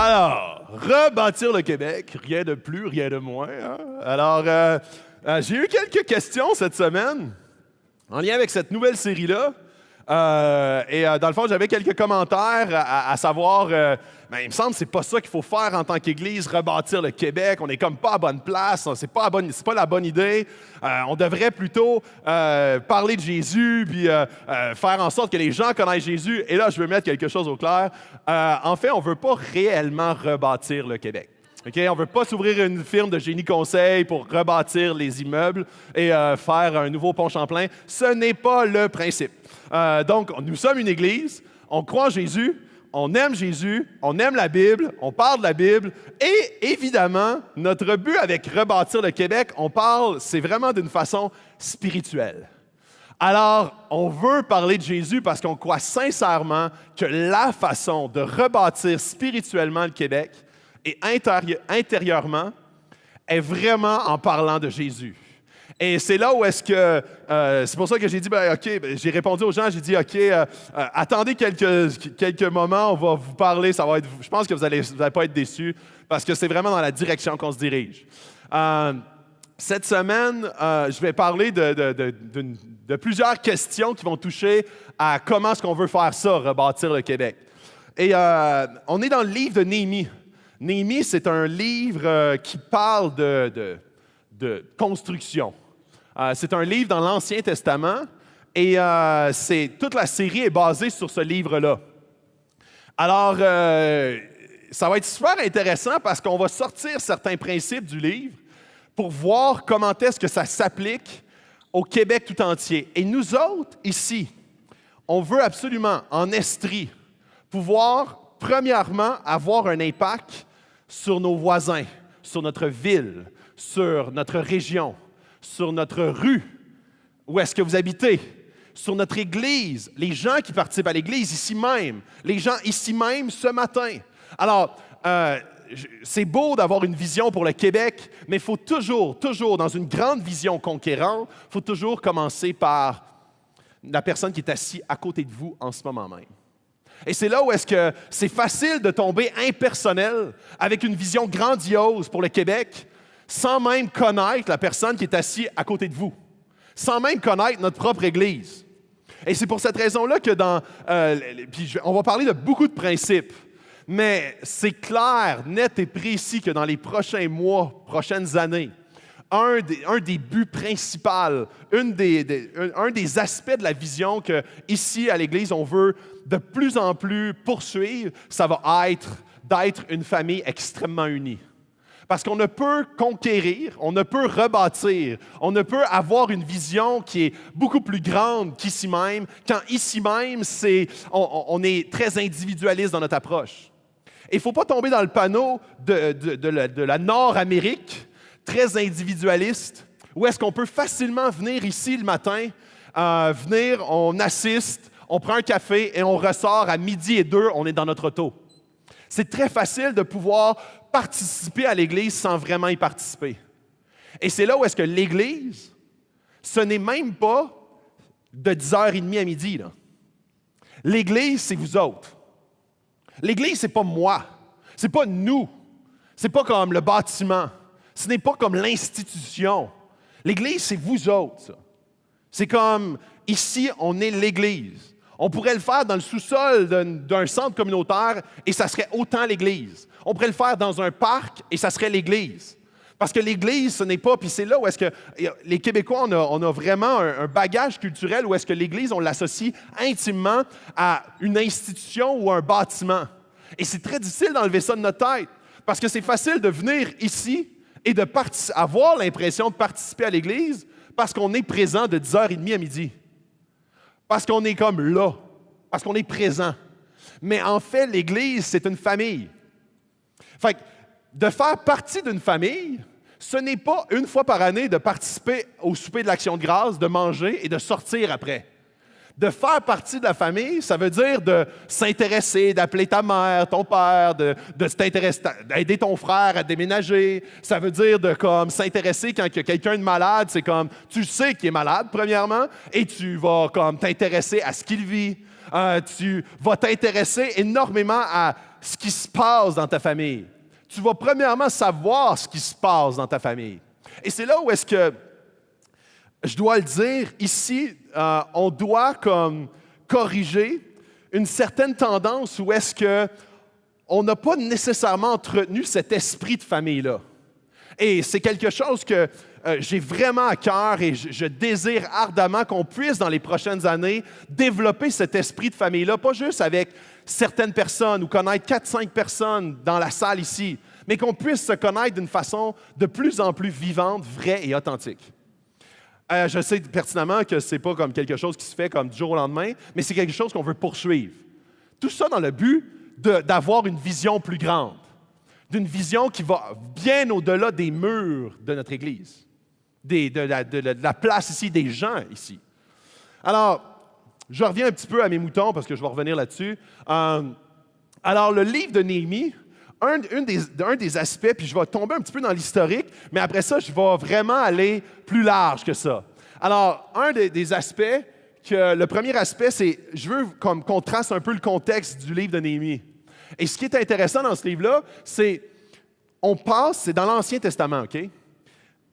Alors, rebâtir le Québec, rien de plus, rien de moins. Hein? Alors, j'ai eu quelques questions cette semaine en lien avec cette nouvelle série-là. Dans le fond, j'avais quelques commentaires à savoir, il me semble que c'est pas ça qu'il faut faire en tant qu'Église, rebâtir le Québec. On n'est comme pas à bonne place, c'est pas la bonne idée. On devrait plutôt parler de Jésus, puis faire en sorte que les gens connaissent Jésus. Et là, je veux mettre quelque chose au clair. En fait, on ne veut pas réellement rebâtir le Québec. Okay? On ne veut pas s'ouvrir une firme de génie conseil pour rebâtir les immeubles et faire un nouveau pont Champlain. Ce n'est pas le principe. Donc, nous sommes une Église, on croit en Jésus, on aime la Bible, on parle de la Bible et évidemment, notre but avec rebâtir le Québec, c'est vraiment d'une façon spirituelle. Alors, on veut parler de Jésus parce qu'on croit sincèrement que la façon de rebâtir spirituellement le Québec et intérieurement est vraiment en parlant de Jésus. Et c'est là où est-ce que, c'est pour ça que j'ai dit, j'ai répondu aux gens, j'ai dit, attendez quelques moments, on va vous parler, je pense que vous allez pas être déçus, parce que c'est vraiment dans la direction qu'on se dirige. Cette semaine, je vais parler de plusieurs questions qui vont toucher à comment est-ce qu'on veut faire ça, rebâtir le Québec. Et on est dans le livre de Néhémie. Néhémie, c'est un livre qui parle de construction. C'est un livre dans l'Ancien Testament et toute la série est basée sur ce livre-là. Alors, ça va être super intéressant parce qu'on va sortir certains principes du livre pour voir comment est-ce que ça s'applique au Québec tout entier. Et nous autres, ici, on veut absolument, en Estrie, pouvoir, premièrement, avoir un impact sur nos voisins, sur notre ville, sur notre région, sur notre rue, où est-ce que vous habitez, sur notre Église, les gens qui participent à l'Église ici même, les gens ici même ce matin. Alors, c'est beau d'avoir une vision pour le Québec, mais il faut toujours, dans une grande vision conquérante, il faut toujours commencer par la personne qui est assise à côté de vous en ce moment même. Et c'est là où est-ce que c'est facile de tomber impersonnel avec une vision grandiose pour le Québec, sans même connaître la personne qui est assise à côté de vous, sans même connaître notre propre Église. Et c'est pour cette raison-là que on va parler de beaucoup de principes, mais c'est clair, net et précis que dans les prochains mois, prochaines années, un des buts principaux, un des aspects de la vision qu'ici, à l'Église, on veut de plus en plus poursuivre, ça va être d'être une famille extrêmement unie. Parce qu'on ne peut conquérir, on ne peut rebâtir, on ne peut avoir une vision qui est beaucoup plus grande qu'ici même, quand ici même, on est très individualiste dans notre approche. Et il ne faut pas tomber dans le panneau de la Nord-Amérique, très individualiste, où est-ce qu'on peut facilement venir ici le matin, on assiste, on prend un café et on ressort à 12h02, on est dans notre auto. C'est très facile de pouvoir participer à l'Église sans vraiment y participer. Et c'est là où est-ce que l'Église, ce n'est même pas de 10h30 à midi. Là. L'Église, c'est vous autres. L'Église, c'est pas moi. C'est pas nous. C'est pas comme le bâtiment. Ce n'est pas comme l'institution. L'Église, c'est vous autres. Ça. C'est comme, ici, on est l'Église. On pourrait le faire dans le sous-sol d'un centre communautaire et ça serait autant l'Église. On pourrait le faire dans un parc et ça serait l'Église. Parce que l'Église, ce n'est pas, puis c'est là où est-ce que les Québécois, on a vraiment un bagage culturel où est-ce que l'Église, on l'associe intimement à une institution ou un bâtiment. Et c'est très difficile d'enlever ça de notre tête. Parce que c'est facile de venir ici et avoir l'impression de participer à l'Église parce qu'on est présent de 10h30 à midi. Parce qu'on est comme là, parce qu'on est présent. Mais en fait, l'Église, c'est une famille. Fait que de faire partie d'une famille, ce n'est pas une fois par année de participer au souper de l'Action de grâce, de manger et de sortir après. De faire partie de la famille, ça veut dire de s'intéresser, d'appeler ta mère, ton père, de t'intéresser, d'aider ton frère à déménager. Ça veut dire de comme s'intéresser quand il y a quelqu'un de malade. C'est comme, tu sais qu'il est malade, premièrement, et tu vas comme t'intéresser à ce qu'il vit. Tu vas t'intéresser énormément à ce qui se passe dans ta famille. Tu vas premièrement savoir ce qui se passe dans ta famille. Et c'est là où est-ce que je dois le dire, ici, on doit comme corriger une certaine tendance où est-ce qu'on n'a pas nécessairement entretenu cet esprit de famille-là. Et c'est quelque chose que j'ai vraiment à cœur et je désire ardemment qu'on puisse, dans les prochaines années, développer cet esprit de famille-là, pas juste avec certaines personnes ou connaître 4-5 personnes dans la salle ici, mais qu'on puisse se connaître d'une façon de plus en plus vivante, vraie et authentique. Je sais pertinemment que ce n'est pas comme quelque chose qui se fait comme du jour au lendemain, mais c'est quelque chose qu'on veut poursuivre. Tout ça dans le but d'avoir une vision plus grande, d'une vision qui va bien au-delà des murs de notre Église, de la place ici, des gens ici. Alors, je reviens un petit peu à mes moutons parce que je vais revenir là-dessus. Alors, le livre de Néhémie, un des aspects, puis je vais tomber un petit peu dans l'historique, mais après ça, je vais vraiment aller plus large que ça. Alors, un des aspects, le premier aspect, c'est, je veux qu'on trace un peu le contexte du livre de Néhémie. Et ce qui est intéressant dans ce livre-là, c'est dans l'Ancien Testament, OK?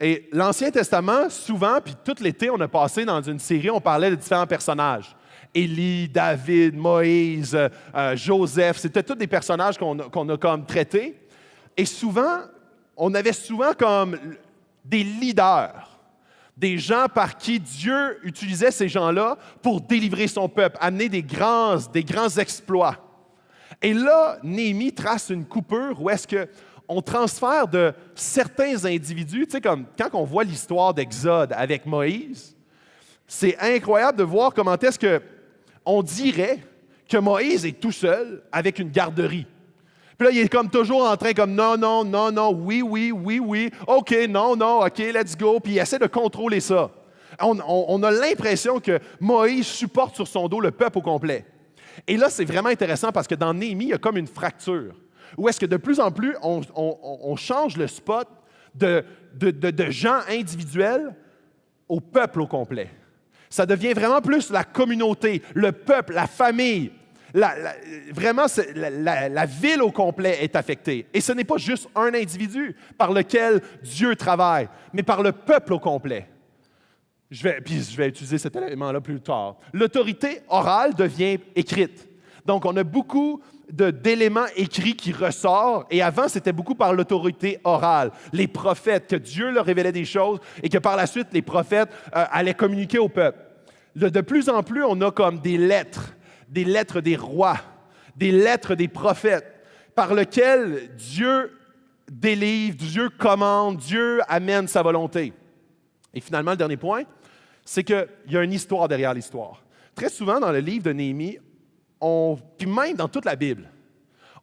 Et l'Ancien Testament, souvent, puis tout l'été, on a passé dans une série, on parlait de différents personnages. Élie, David, Moïse, Joseph, c'était tous des personnages qu'on a comme traités. Et souvent, on avait souvent comme des leaders, des gens par qui Dieu utilisait ces gens-là pour délivrer son peuple, amener des grands exploits. Et là, Néhémie trace une coupure où est-ce qu'on transfère de certains individus, tu sais, comme quand on voit l'histoire d'Exode avec Moïse, c'est incroyable de voir comment est-ce qu'on dirait que Moïse est tout seul avec une garderie. Puis là, il est comme toujours en train comme non, non, non, non, oui, oui, oui, oui, OK, non, non, OK, let's go. Puis il essaie de contrôler ça. On a l'impression que Moïse supporte sur son dos le peuple au complet. Et là, c'est vraiment intéressant parce que dans Néhémie, il y a comme une fracture. Où est-ce que de plus en plus, on change le spot de gens individuels au peuple au complet. Ça devient vraiment plus la communauté, le peuple, la famille. Vraiment, la ville au complet est affectée. Et ce n'est pas juste un individu par lequel Dieu travaille, mais par le peuple au complet. Je vais utiliser cet élément-là plus tard. L'autorité orale devient écrite. Donc, on a beaucoup d'éléments écrits qui ressortent. Et avant, c'était beaucoup par l'autorité orale. Les prophètes, que Dieu leur révélait des choses et que par la suite, les prophètes allaient communiquer au peuple. De plus en plus, on a comme des lettres des rois, des lettres des prophètes, par lesquelles Dieu délivre, Dieu commande, Dieu amène sa volonté. Et finalement, le dernier point, c'est qu'il y a une histoire derrière l'histoire. Très souvent, dans le livre de Néhémie, puis même dans toute la Bible,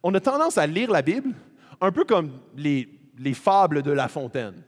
on a tendance à lire la Bible un peu comme les fables de La Fontaine.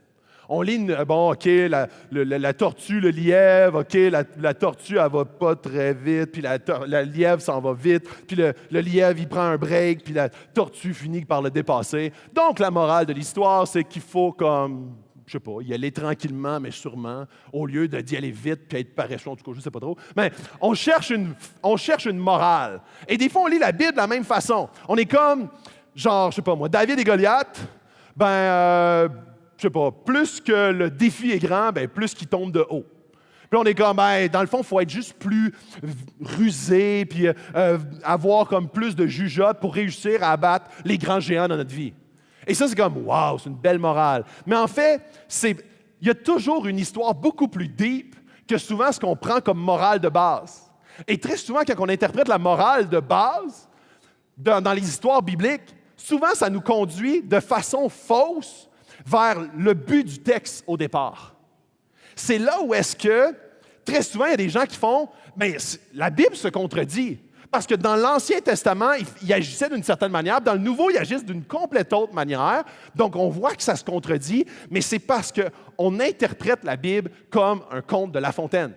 On lit, la tortue, le lièvre, OK, la tortue, elle va pas très vite, puis la lièvre s'en va vite, puis le lièvre, il prend un break, puis la tortue finit par le dépasser. Donc, la morale de l'histoire, c'est qu'il faut comme, je sais pas, y aller tranquillement, mais sûrement, au lieu d'y aller vite, puis être paresseux, en tout cas, je sais pas trop. Mais on cherche une morale. Et des fois, on lit la Bible de la même façon. On est comme, genre, je sais pas moi, David et Goliath, je sais pas, plus que le défi est grand, plus qu'il tombe de haut. Puis on est comme, dans le fond, il faut être juste plus rusé, puis avoir comme plus de jugeote pour réussir à abattre les grands géants dans notre vie. Et ça, c'est comme, wow, c'est une belle morale. Mais en fait, il y a toujours une histoire beaucoup plus deep que souvent ce qu'on prend comme morale de base. Et très souvent, quand on interprète la morale de base dans les histoires bibliques, souvent, ça nous conduit de façon fausse vers le but du texte au départ. C'est là où est-ce que, très souvent, il y a des gens qui font, la Bible se contredit. Parce que dans l'Ancien Testament, il agissait d'une certaine manière. Dans le Nouveau, il agissent d'une complète autre manière. Donc, on voit que ça se contredit, mais c'est parce qu'on interprète la Bible comme un conte de La Fontaine.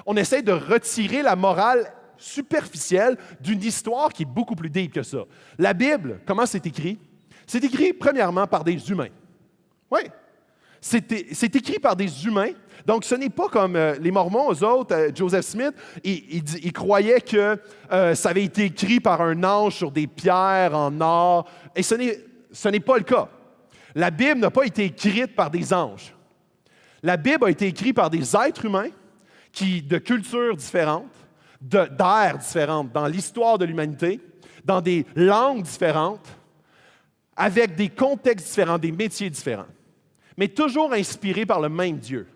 On essaie de retirer la morale superficielle d'une histoire qui est beaucoup plus deep que ça. La Bible, comment c'est écrit? C'est écrit premièrement par des humains. Oui. C'est écrit par des humains. Donc, ce n'est pas comme les Mormons, eux autres, Joseph Smith, ils croyaient que ça avait été écrit par un ange sur des pierres en or. Et ce n'est pas le cas. La Bible n'a pas été écrite par des anges. La Bible a été écrite par des êtres humains de cultures différentes, d'ères différentes, dans l'histoire de l'humanité, dans des langues différentes, avec des contextes différents, des métiers différents, mais toujours inspirés par le même Dieu.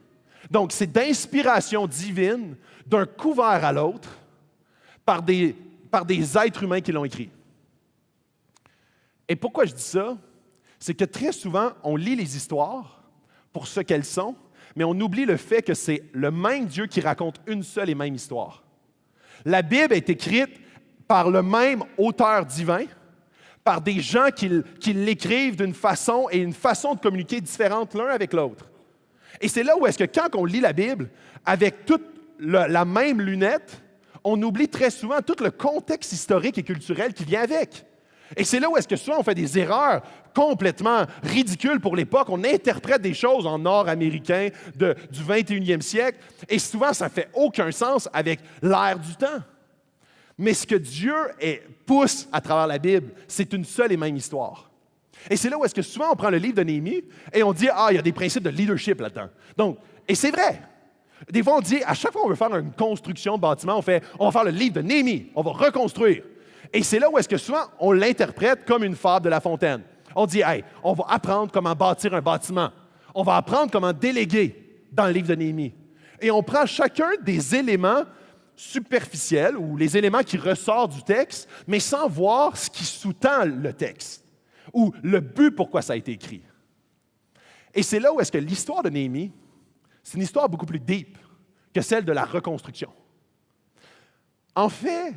Donc, c'est d'inspiration divine d'un couvert à l'autre par des êtres humains qui l'ont écrit. Et pourquoi je dis ça? C'est que très souvent, on lit les histoires pour ce qu'elles sont, mais on oublie le fait que c'est le même Dieu qui raconte une seule et même histoire. La Bible est écrite par le même auteur divin, par des gens qui l'écrivent d'une façon et une façon de communiquer différente l'un avec l'autre. Et c'est là où est-ce que quand on lit la Bible avec toute la même lunette, on oublie très souvent tout le contexte historique et culturel qui vient avec. Et c'est là où est-ce que souvent on fait des erreurs complètement ridicules pour l'époque. On interprète des choses en nord-américain du 21e siècle et souvent ça ne fait aucun sens avec l'ère du temps. Mais ce que Dieu pousse à travers la Bible, c'est une seule et même histoire. Et c'est là où est-ce que souvent on prend le livre de Néhémie et on dit « Ah, il y a des principes de leadership là-dedans. » Donc, et c'est vrai. Des fois, on dit, à chaque fois qu'on veut faire une construction de bâtiment, on va faire le livre de Néhémie, on va reconstruire. Et c'est là où est-ce que souvent on l'interprète comme une fable de La Fontaine. On dit « Hey, on va apprendre comment bâtir un bâtiment. On va apprendre comment déléguer dans le livre de Néhémie. » Et on prend chacun des éléments superficiels ou les éléments qui ressortent du texte, mais sans voir ce qui sous-tend le texte ou le but pourquoi ça a été écrit. Et c'est là où est-ce que l'histoire de Néhémie, c'est une histoire beaucoup plus deep que celle de la reconstruction. En fait,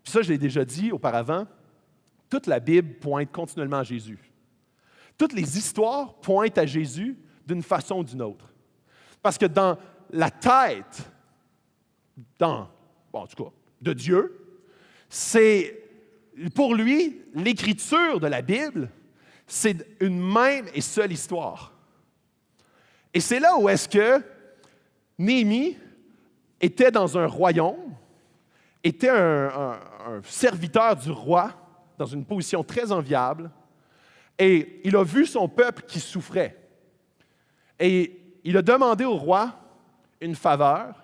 puis ça je l'ai déjà dit auparavant, toute la Bible pointe continuellement à Jésus. Toutes les histoires pointent à Jésus d'une façon ou d'une autre. Parce que dans la tête, en tout cas, de Dieu, c'est, pour lui, l'écriture de la Bible, c'est une même et seule histoire. Et c'est là où est-ce que Néhémie était dans un royaume, était un serviteur du roi, dans une position très enviable, et il a vu son peuple qui souffrait. Et il a demandé au roi une faveur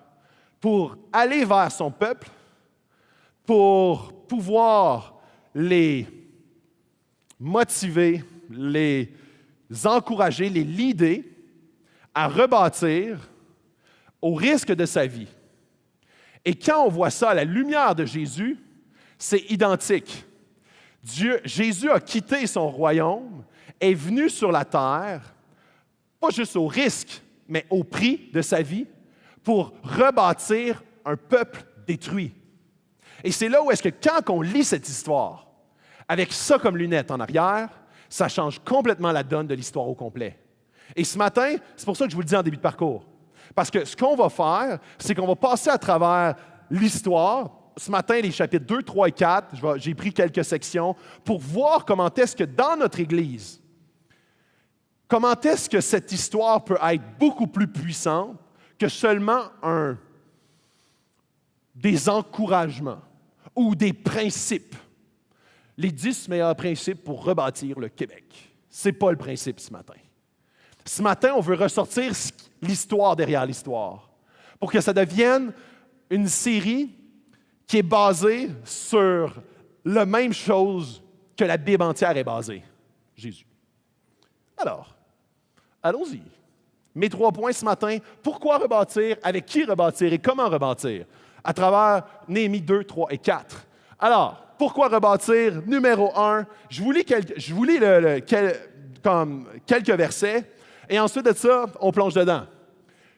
pour aller vers son peuple, pour pouvoir les motiver, les encourager, les leader à rebâtir au risque de sa vie. Et quand on voit ça à la lumière de Jésus, c'est identique. Jésus a quitté son royaume, est venu sur la terre, pas juste au risque, mais au prix de sa vie, pour rebâtir un peuple détruit. Et c'est là où est-ce que quand on lit cette histoire, avec ça comme lunette en arrière, ça change complètement la donne de l'histoire au complet. Et ce matin, c'est pour ça que je vous le dis en début de parcours. Parce que ce qu'on va faire, c'est qu'on va passer à travers l'histoire. Ce matin, les chapitres 2, 3 et 4, j'ai pris quelques sections pour voir comment est-ce que dans notre Église, comment est-ce que cette histoire peut être beaucoup plus puissante que seulement des encouragements ou des principes. Les 10 meilleurs principes pour rebâtir le Québec. Ce n'est pas le principe ce matin. Ce matin, on veut ressortir l'histoire derrière l'histoire pour que ça devienne une série qui est basée sur la même chose que la Bible entière est basée, Jésus. Alors, allons-y. Mes 3 points ce matin, pourquoi rebâtir, avec qui rebâtir et comment rebâtir, à travers Néhémie 2, 3 et 4. Alors, pourquoi rebâtir? Numéro 1, je vous lis quelques versets, et ensuite de ça, on plonge dedans.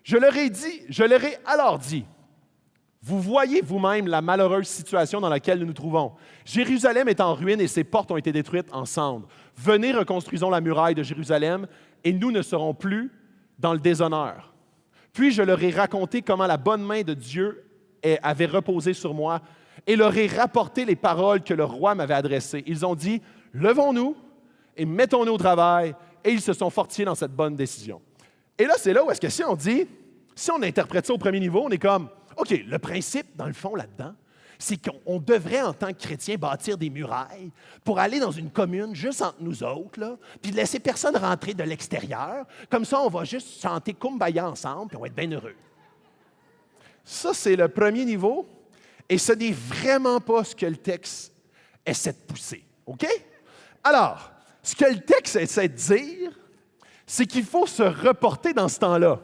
Je leur ai alors dit, vous voyez vous-même la malheureuse situation dans laquelle nous nous trouvons. Jérusalem est en ruine et ses portes ont été détruites en cendres. Venez, reconstruisons la muraille de Jérusalem et nous ne serons plus dans le déshonneur. Puis je leur ai raconté comment la bonne main de Dieu avait reposé sur moi et leur ai rapporté les paroles que le roi m'avait adressées. Ils ont dit, « Levons-nous et mettons-nous au travail. » Et ils se sont fortifiés dans cette bonne décision. Et là, c'est là où est-ce que si on interprète ça au premier niveau, on est comme, OK, le principe, dans le fond, là-dedans, c'est qu'on devrait, en tant que chrétien, bâtir des murailles pour aller dans une commune juste entre nous autres, là, puis laisser personne rentrer de l'extérieur. Comme ça, on va juste chanter Kumbaya ensemble, puis on va être bien heureux. Ça, c'est le premier niveau, et ce n'est vraiment pas ce que le texte essaie de pousser. OK? Alors, ce que le texte essaie de dire, c'est qu'il faut se reporter dans ce temps-là.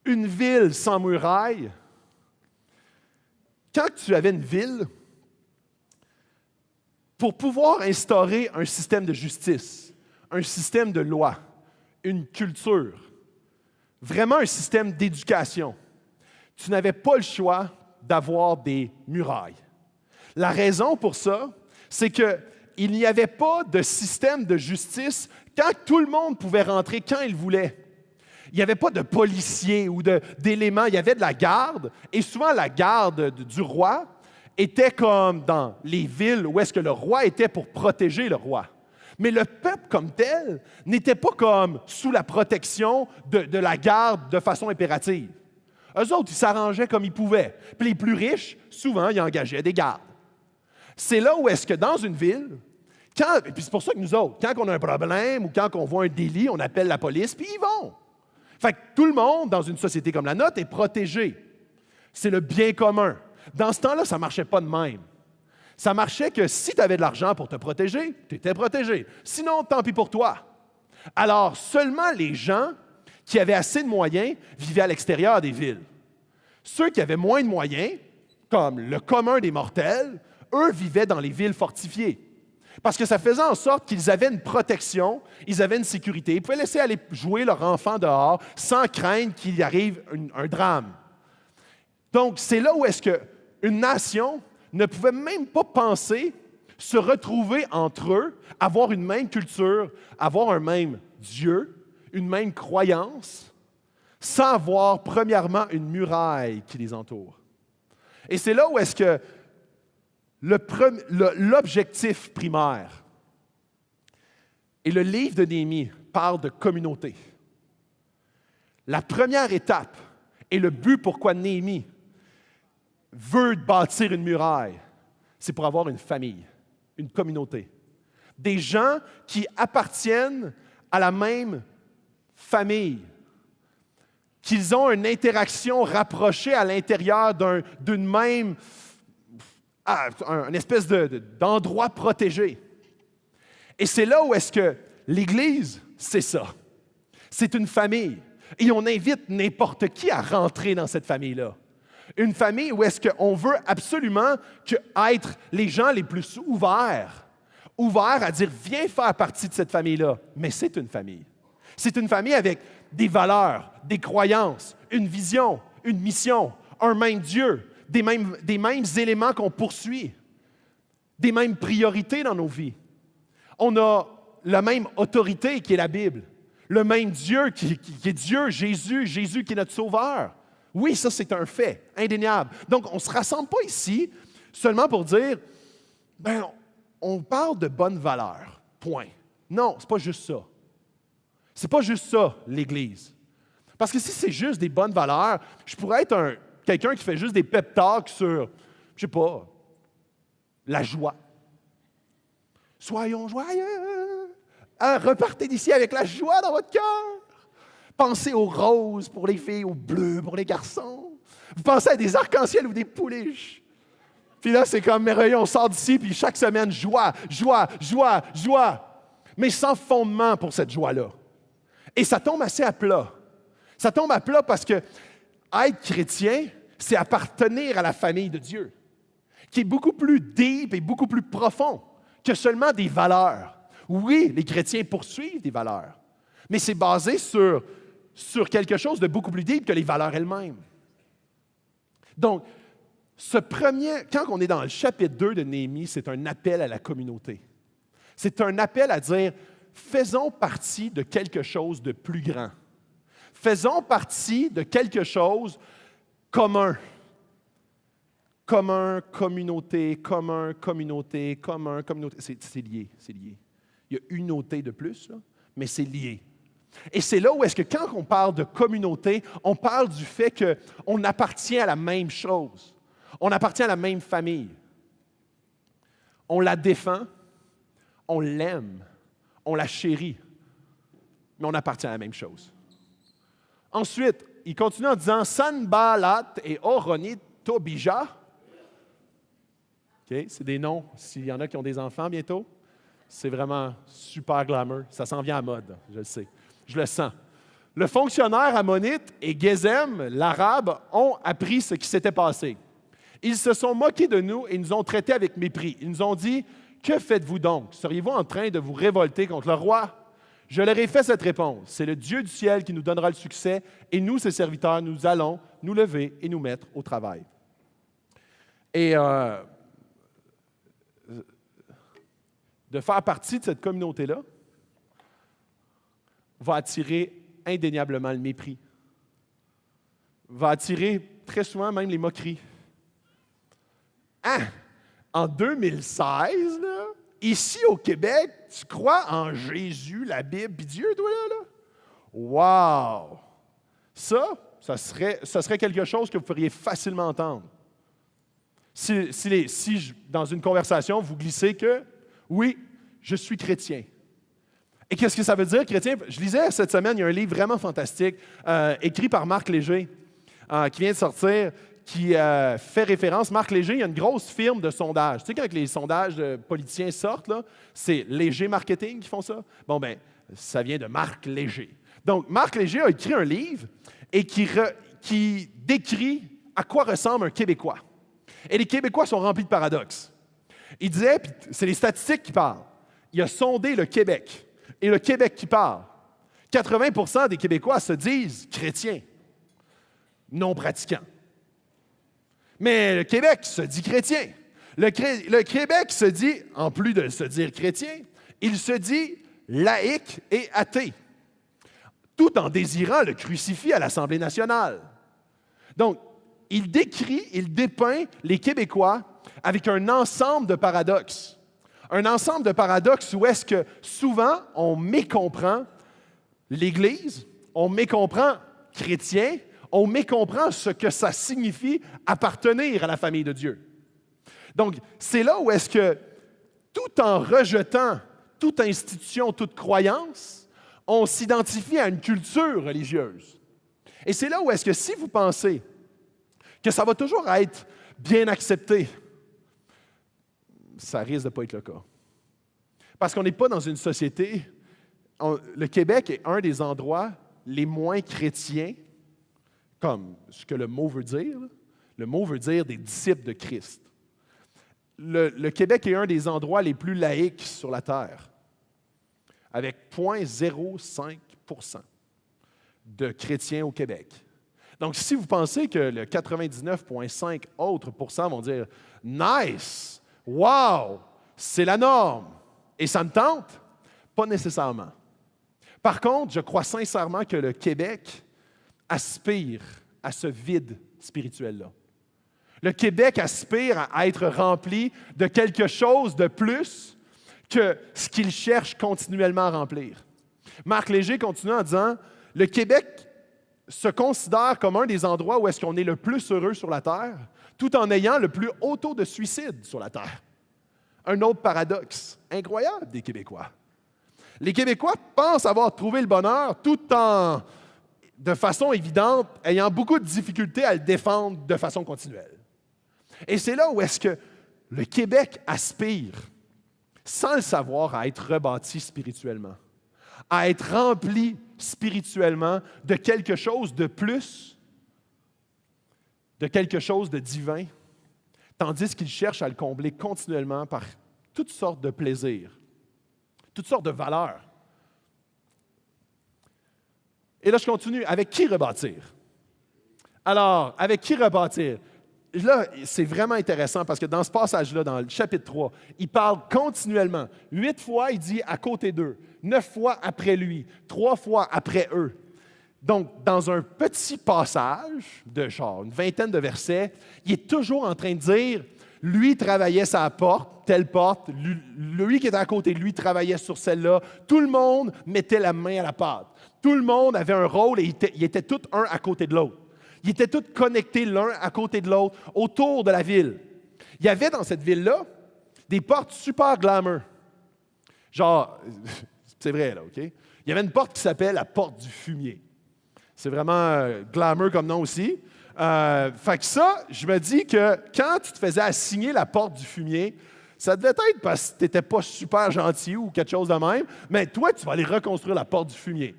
Une ville sans murailles, quand tu avais une ville, pour pouvoir instaurer un système de justice, un système de loi, une culture, vraiment un système d'éducation, tu n'avais pas le choix d'avoir des murailles. La raison pour ça, c'est qu'il n'y avait pas de système de justice quand tout le monde pouvait rentrer quand il voulait. Il n'y avait pas de policiers ou d'éléments, il y avait de la garde. Et souvent, la garde du roi était comme dans les villes où est-ce que le roi était pour protéger le roi. Mais le peuple comme tel n'était pas comme sous la protection de la garde de façon impérative. Eux autres, ils s'arrangeaient comme ils pouvaient. Puis les plus riches, souvent, ils engageaient des gardes. C'est là où est-ce que dans une ville, et puis c'est pour ça que nous autres, quand on a un problème ou quand on voit un délit, on appelle la police, puis ils vont. Fait que tout le monde, dans une société comme la nôtre, est protégé. C'est le bien commun. Dans ce temps-là, ça ne marchait pas de même. Ça marchait que si tu avais de l'argent pour te protéger, tu étais protégé. Sinon, tant pis pour toi. Alors, seulement les gens qui avaient assez de moyens vivaient à l'extérieur des villes. Ceux qui avaient moins de moyens, comme le commun des mortels, eux vivaient dans les villes fortifiées. Parce que ça faisait en sorte qu'ils avaient une protection, ils avaient une sécurité. Ils pouvaient laisser aller jouer leur enfant dehors sans craindre qu'il y arrive un drame. Donc, c'est là où est-ce qu'une nation ne pouvait même pas penser se retrouver entre eux, avoir une même culture, avoir un même Dieu, une même croyance, sans avoir, premièrement, une muraille qui les entoure. Et c'est là où est-ce que l'objectif primaire, et le livre de Néhémie parle de communauté. La première étape et le but pourquoi Néhémie veut bâtir une muraille, c'est pour avoir une famille, une communauté. Des gens qui appartiennent à la même famille, qu'ils ont une interaction rapprochée à l'intérieur d'une même une espèce d'endroit protégé. Et c'est là où est-ce que l'Église, c'est ça. C'est une famille. Et on invite n'importe qui à rentrer dans cette famille-là. Une famille où est-ce qu'on veut absolument être les gens les plus ouverts à dire « Viens faire partie de cette famille-là ». Mais c'est une famille. C'est une famille avec des valeurs, des croyances, une vision, une mission, un même Dieu, des mêmes éléments qu'on poursuit, des mêmes priorités dans nos vies. On a la même autorité qui est la Bible, le même Dieu qui est Dieu, Jésus qui est notre Sauveur. Oui, ça c'est un fait indéniable. Donc, on ne se rassemble pas ici seulement pour dire, on parle de bonnes valeurs, point. Non, c'est pas juste ça. C'est pas juste ça, l'Église. Parce que si c'est juste des bonnes valeurs, je pourrais être quelqu'un qui fait juste des pep talks sur, je sais pas, la joie. Soyons joyeux. Repartez d'ici avec la joie dans votre cœur. Pensez aux roses pour les filles, aux bleus pour les garçons. Vous pensez à des arcs-en-ciel ou des pouliches. Puis là, c'est comme merveilleux, on sort d'ici, puis chaque semaine, joie, joie, joie, joie. Mais sans fondement pour cette joie-là. Et ça tombe assez à plat. Ça tombe à plat parce que être chrétien, c'est appartenir à la famille de Dieu, qui est beaucoup plus deep et beaucoup plus profond que seulement des valeurs. Oui, les chrétiens poursuivent des valeurs, mais c'est basé sur quelque chose de beaucoup plus deep que les valeurs elles-mêmes. Donc, quand on est dans le chapitre 2 de Néhémie, c'est un appel à la communauté. C'est un appel à dire, faisons partie de quelque chose de plus grand. Faisons partie de quelque chose commun. Commun, communauté, commun, communauté, commun, communauté. C'est lié, c'est lié. Il y a une unauté de plus, là, mais c'est lié. Et c'est là où est-ce que quand on parle de communauté, on parle du fait qu'on appartient à la même chose. On appartient à la même famille. On la défend, on l'aime, on la chérit, mais on appartient à la même chose. Ensuite, il continue en disant « Sanballat et Horonit Tobija ». Okay, c'est des noms, s'il y en a qui ont des enfants bientôt, c'est vraiment super glamour. Ça s'en vient à mode, je le sais. Je le sens. Le fonctionnaire ammonite et Gézem, l'arabe, ont appris ce qui s'était passé. Ils se sont moqués de nous et nous ont traités avec mépris. Ils nous ont dit, « Que faites-vous donc? Seriez-vous en train de vous révolter contre le roi? » Je leur ai fait cette réponse. « C'est le Dieu du ciel qui nous donnera le succès et nous, ses serviteurs, nous allons nous lever et nous mettre au travail. » Et de faire partie de cette communauté-là va attirer indéniablement le mépris, va attirer très souvent même les moqueries. Hein? En 2016, là, ici au Québec, tu crois en Jésus, la Bible, puis Dieu, toi, là? Wow! Ça serait quelque chose que vous pourriez facilement entendre. Si dans une conversation, vous glissez que, oui, je suis chrétien. Et qu'est-ce que ça veut dire, chrétien? Je lisais cette semaine, il y a un livre vraiment fantastique, écrit par Marc Léger, qui vient de sortir, qui fait référence. Marc Léger, il y a une grosse firme de sondage. Tu sais, quand les sondages de politiciens sortent, là, c'est Léger Marketing qui font ça. Bon, bien, ça vient de Marc Léger. Donc, Marc Léger a écrit un livre et qui décrit à quoi ressemble un Québécois. Et les Québécois sont remplis de paradoxes. Il disait, puis c'est les statistiques qui parlent, il a sondé le Québec. Et le Québec qui parle, 80% des Québécois se disent chrétiens, non pratiquants. Mais le Québec se dit chrétien. Le Québec se dit, en plus de se dire chrétien, il se dit laïque et athée, tout en désirant le crucifix à l'Assemblée nationale. Donc, il dépeint les Québécois avec un ensemble de paradoxes. Un ensemble de paradoxes où est-ce que souvent on mécomprend l'Église, on mécomprend chrétien, on mécomprend ce que ça signifie appartenir à la famille de Dieu. Donc, c'est là où est-ce que, tout en rejetant toute institution, toute croyance, on s'identifie à une culture religieuse. Et c'est là où est-ce que si vous pensez que ça va toujours être bien accepté, ça risque de ne pas être le cas. Parce qu'on n'est pas dans une société... le Québec est un des endroits les moins chrétiens, comme ce que le mot veut dire. Le mot veut dire des disciples de Christ. Le Québec est un des endroits les plus laïques sur la Terre, avec 0,05% de chrétiens au Québec. Donc, si vous pensez que le 99,5 autres pourcents vont dire « Nice! Wow! C'est la norme! Et ça me tente? » Pas nécessairement. Par contre, je crois sincèrement que le Québec aspire à ce vide spirituel-là. Le Québec aspire à être rempli de quelque chose de plus que ce qu'il cherche continuellement à remplir. Marc Léger continue en disant « Le Québec se considère comme un des endroits où est-ce qu'on est le plus heureux sur la Terre, tout en ayant le plus haut taux de suicide sur la Terre. » Un autre paradoxe incroyable des Québécois. Les Québécois pensent avoir trouvé le bonheur tout en, de façon évidente, ayant beaucoup de difficultés à le défendre de façon continuelle. Et c'est là où est-ce que le Québec aspire, sans le savoir, à être rebâti spirituellement, à être rempli spirituellement de quelque chose de plus, de quelque chose de divin, tandis qu'il cherche à le combler continuellement par toutes sortes de plaisirs, toutes sortes de valeurs. Et là, je continue. Avec qui rebâtir? Alors, avec qui rebâtir? Là, c'est vraiment intéressant parce que dans ce passage-là, dans le chapitre 3, il parle continuellement. 8 fois, il dit « à côté d'eux ». 9 fois après lui. 3 fois après eux. Donc, dans un petit passage de genre une vingtaine de versets, il est toujours en train de dire, lui travaillait sa porte, telle porte, lui qui était à côté de lui travaillait sur celle-là. Tout le monde mettait la main à la pâte. Tout le monde avait un rôle et ils étaient tous un à côté de l'autre. Ils étaient tous connectés l'un à côté de l'autre autour de la ville. Il y avait dans cette ville-là des portes super glamour. Genre, c'est vrai, là, OK? Il y avait une porte qui s'appelle la porte du fumier. C'est vraiment glamour comme nom aussi. Fait que ça, je me dis que quand tu te faisais assigner la porte du fumier, ça devait être parce que tu n'étais pas super gentil ou quelque chose de même, mais toi, tu vas aller reconstruire la porte du fumier.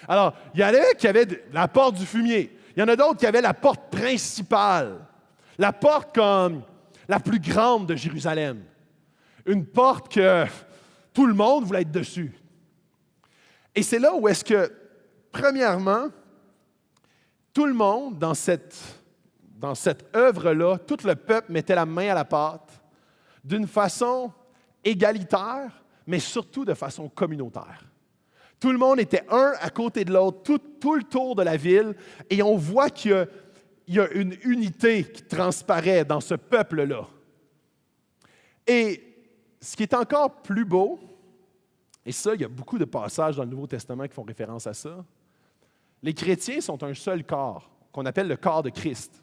Alors, il y en avait qui avaient la porte du fumier. Il y en a d'autres qui avaient la porte principale, la porte comme la plus grande de Jérusalem. Une porte que tout le monde voulait être dessus. Et c'est là où est-ce que, premièrement, tout le monde dans cette œuvre-là, tout le peuple mettait la main à la pâte d'une façon égalitaire, mais surtout de façon communautaire. Tout le monde était un à côté de l'autre, tout le tour de la ville, et on voit qu'il y a une unité qui transparaît dans ce peuple-là. Et ce qui est encore plus beau, et ça, il y a beaucoup de passages dans le Nouveau Testament qui font référence à ça, les chrétiens sont un seul corps, qu'on appelle le corps de Christ.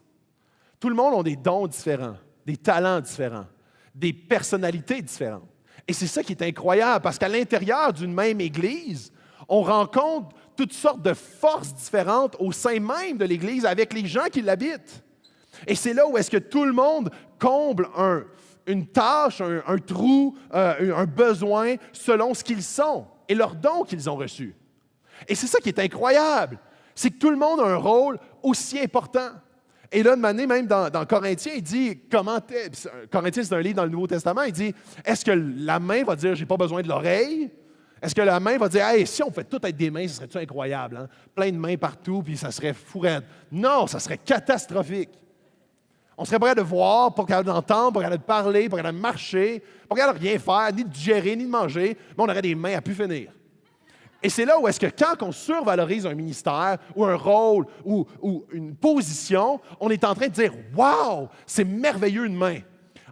Tout le monde a des dons différents, des talents différents, des personnalités différentes. Et c'est ça qui est incroyable, parce qu'à l'intérieur d'une même Église, on rencontre toutes sortes de forces différentes au sein même de l'Église avec les gens qui l'habitent. Et c'est là où est-ce que tout le monde comble une tâche, un trou, un besoin selon ce qu'ils sont et leurs dons qu'ils ont reçus. Et c'est ça qui est incroyable, c'est que tout le monde a un rôle aussi important. Et là, de manière, même dans Corinthiens, il dit, Corinthiens, c'est un livre dans le Nouveau Testament, il dit, est-ce que la main va dire, j'ai pas besoin de l'oreille? Est-ce que la main va dire, hey, si on fait tout être des mains, ce serait-tu incroyable, hein? Plein de mains partout, puis ça serait fou raide. Non, ça serait catastrophique. On serait prêt de voir, pas capable d'entendre, pas capable de parler, pas capable de marcher, pas capable de rien faire, ni de digérer, ni de manger, mais on aurait des mains à pu finir. Et c'est là où est-ce que quand on survalorise un ministère ou un rôle ou une position, on est en train de dire « Wow, c'est merveilleux une main »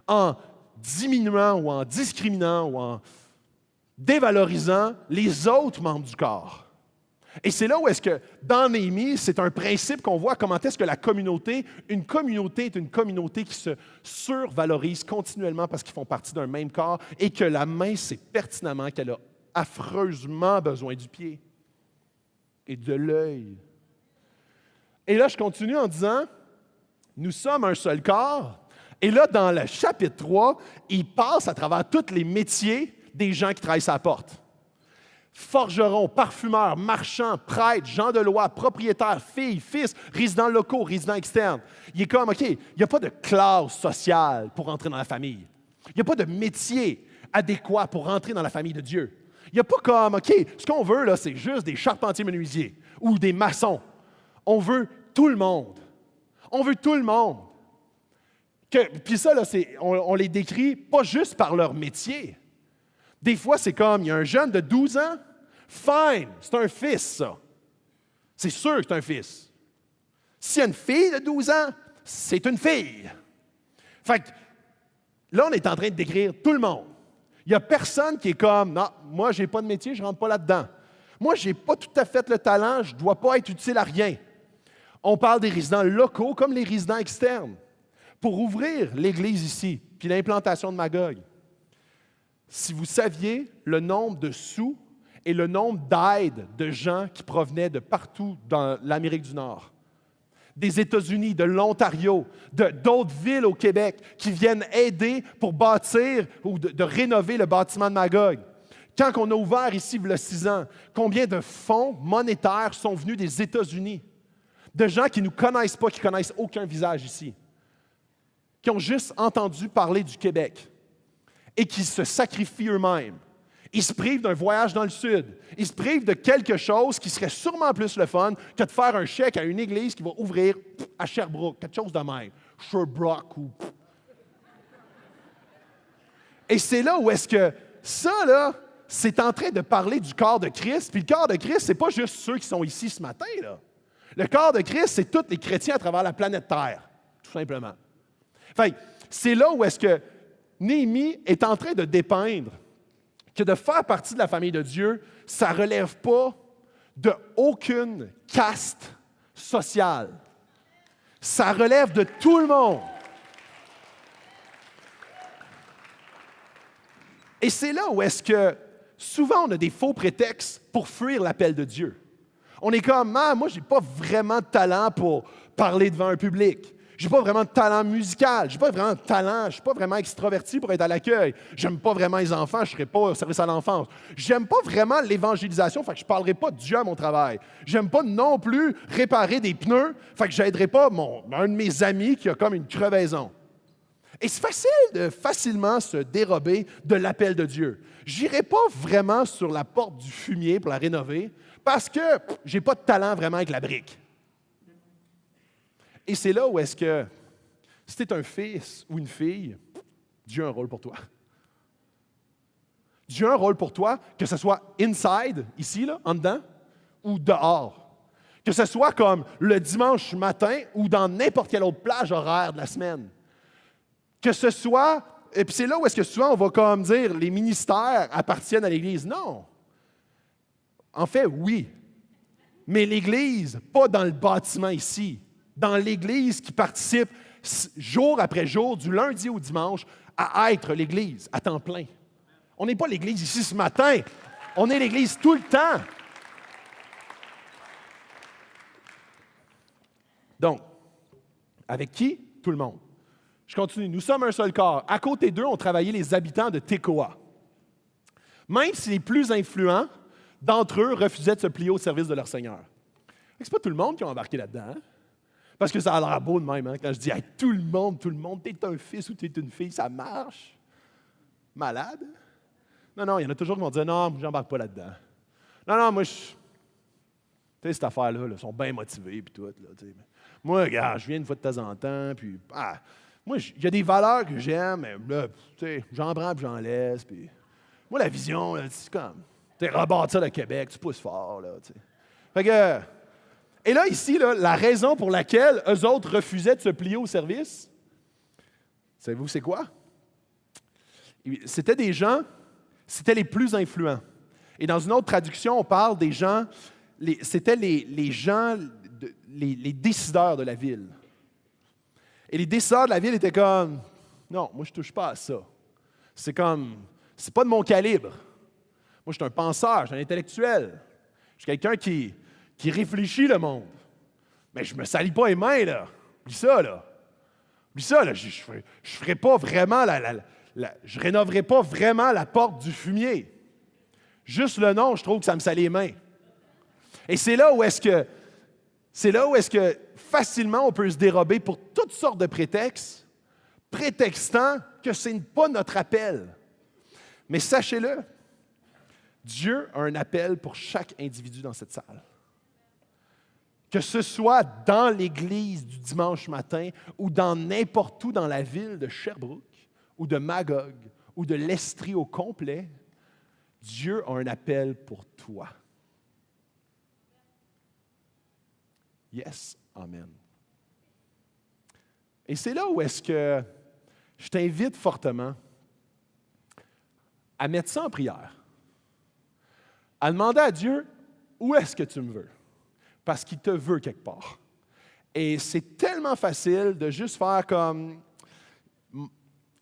en diminuant ou en discriminant ou en dévalorisant les autres membres du corps. Et c'est là où est-ce que, dans Néhémie, c'est un principe qu'on voit comment est-ce que une communauté est une communauté qui se survalorise continuellement parce qu'ils font partie d'un même corps et que la main sait pertinemment qu'elle a affreusement besoin du pied et de l'œil. Et là, je continue en disant, nous sommes un seul corps. Et là, dans le chapitre 3, il passe à travers tous les métiers des gens qui travaillent sa porte. Forgerons, parfumeurs, marchands, prêtres, gens de loi, propriétaires, filles, fils, résidents locaux, résidents externes. Il est comme, OK, il n'y a pas de classe sociale pour entrer dans la famille. Il n'y a pas de métier adéquat pour rentrer dans la famille de Dieu. Il n'y a pas comme, OK, ce qu'on veut, là, c'est juste des charpentiers menuisiers ou des maçons. On veut tout le monde. On veut tout le monde. Puis ça, là, on les décrit pas juste par leur métier. Des fois, c'est comme, il y a un jeune de 12 ans, fine, c'est un fils, ça. C'est sûr que c'est un fils. S'il y a une fille de 12 ans, c'est une fille. Fait que là, on est en train de décrire tout le monde. Il n'y a personne qui est comme, non, moi, je n'ai pas de métier, je ne rentre pas là-dedans. Moi, je n'ai pas tout à fait le talent, je ne dois pas être utile à rien. On parle des résidents locaux comme les résidents externes. Pour ouvrir l'Église ici, puis l'implantation de Magog, si vous saviez le nombre de sous et le nombre d'aides de gens qui provenaient de partout dans l'Amérique du Nord, des États-Unis, de l'Ontario, d'autres villes au Québec qui viennent aider pour bâtir ou de rénover le bâtiment de Magog. Quand on a ouvert ici, il y a 6 ans, combien de fonds monétaires sont venus des États-Unis? De gens qui ne nous connaissent pas, qui ne connaissent aucun visage ici, qui ont juste entendu parler du Québec et qui se sacrifient eux-mêmes. Ils se privent d'un voyage dans le Sud. Ils se privent de quelque chose qui serait sûrement plus le fun que de faire un chèque à une église qui va ouvrir à Sherbrooke, quelque chose de même. Sherbrooke ou... Et c'est là où est-ce que ça, là, c'est en train de parler du corps de Christ. Puis le corps de Christ, c'est pas juste ceux qui sont ici ce matin, là. Le corps de Christ, c'est tous les chrétiens à travers la planète Terre, tout simplement. Fait que c'est là où est-ce que Néhémie est en train de dépeindre que de faire partie de la famille de Dieu, ça ne relève pas de aucune caste sociale. Ça relève de tout le monde. Et c'est là où est-ce que souvent on a des faux prétextes pour fuir l'appel de Dieu. On est comme, ah, moi, je n'ai pas vraiment de talent pour parler devant un public. Je n'ai pas vraiment de talent musical. Je n'ai pas vraiment de talent. Je ne suis pas vraiment extraverti pour être à l'accueil. Je n'aime pas vraiment les enfants. Je ne serai pas au service à l'enfance. Je n'aime pas vraiment l'évangélisation. Fait que je ne parlerai pas de Dieu à mon travail. Je n'aime pas non plus réparer des pneus. Fait que je n'aiderai pas un de mes amis qui a comme une crevaison. Et c'est facile de facilement se dérober de l'appel de Dieu. Je n'irai pas vraiment sur la porte du fumier pour la rénover parce que je n'ai pas de talent vraiment avec la brique. Et c'est là où est-ce que, si tu es un fils ou une fille, Dieu a un rôle pour toi. Dieu a un rôle pour toi, que ce soit inside, ici, là, en dedans, ou dehors. Que ce soit comme le dimanche matin ou dans n'importe quelle autre plage horaire de la semaine. Que ce soit, et puis c'est là où est-ce que souvent on va comme dire, les ministères appartiennent à l'Église. Non. En fait, oui. Mais l'Église, pas dans le bâtiment ici. Dans l'Église qui participe jour après jour, du lundi au dimanche, à être l'Église à temps plein. On n'est pas l'Église ici ce matin. On est l'Église tout le temps. Donc, avec qui? Tout le monde. Je continue. Nous sommes un seul corps. À côté d'eux ont travaillé les habitants de Tekoa. Même si les plus influents d'entre eux refusaient de se plier au service de leur Seigneur. C'est pas tout le monde qui a embarqué là-dedans. Hein? Parce que ça a l'air beau de même. Hein? Quand je dis hey, tout le monde, t'es un fils ou t'es une fille, ça marche. Malade? Non, il y en a toujours qui vont dire non, j'embarque pas là-dedans. Non, moi, tu sais, cette affaire-là, ils sont bien motivés puis tout. Là, moi, regarde, je viens une fois de temps en temps, puis moi, il y a des valeurs que j'aime, mais là, tu sais, j'en prends puis j'en laisse. Puis moi, la vision, là, c'est comme, tu sais, rebâtir le Québec, tu pousses fort, là, tu sais. Fait que, et là, ici, là, la raison pour laquelle eux autres refusaient de se plier au service, savez-vous c'est quoi? C'était des gens, c'était les plus influents. Et dans une autre traduction, on parle des gens, c'était les gens, les décideurs de la ville. Et les décideurs de la ville étaient comme, non, moi je ne touche pas à ça. C'est comme, c'est pas de mon calibre. Moi je suis un penseur, je suis un intellectuel. Je suis quelqu'un qui réfléchit le monde. Mais je me salis pas les mains, là. Oublie ça, là. Je ferai pas vraiment je rénoverai pas vraiment la porte du fumier. Juste le nom, je trouve que ça me salit les mains. Et c'est là où est-ce que facilement on peut se dérober pour toutes sortes de prétextes, prétextant que ce n'est pas notre appel. Mais sachez-le, Dieu a un appel pour chaque individu dans cette salle. Que ce soit dans l'Église du dimanche matin ou dans n'importe où dans la ville de Sherbrooke ou de Magog ou de l'Estrie au complet, Dieu a un appel pour toi. Yes, amen. Et c'est là où est-ce que je t'invite fortement à mettre ça en prière, à demander à Dieu, où est-ce que tu me veux? Parce qu'il te veut quelque part. Et c'est tellement facile de juste faire comme,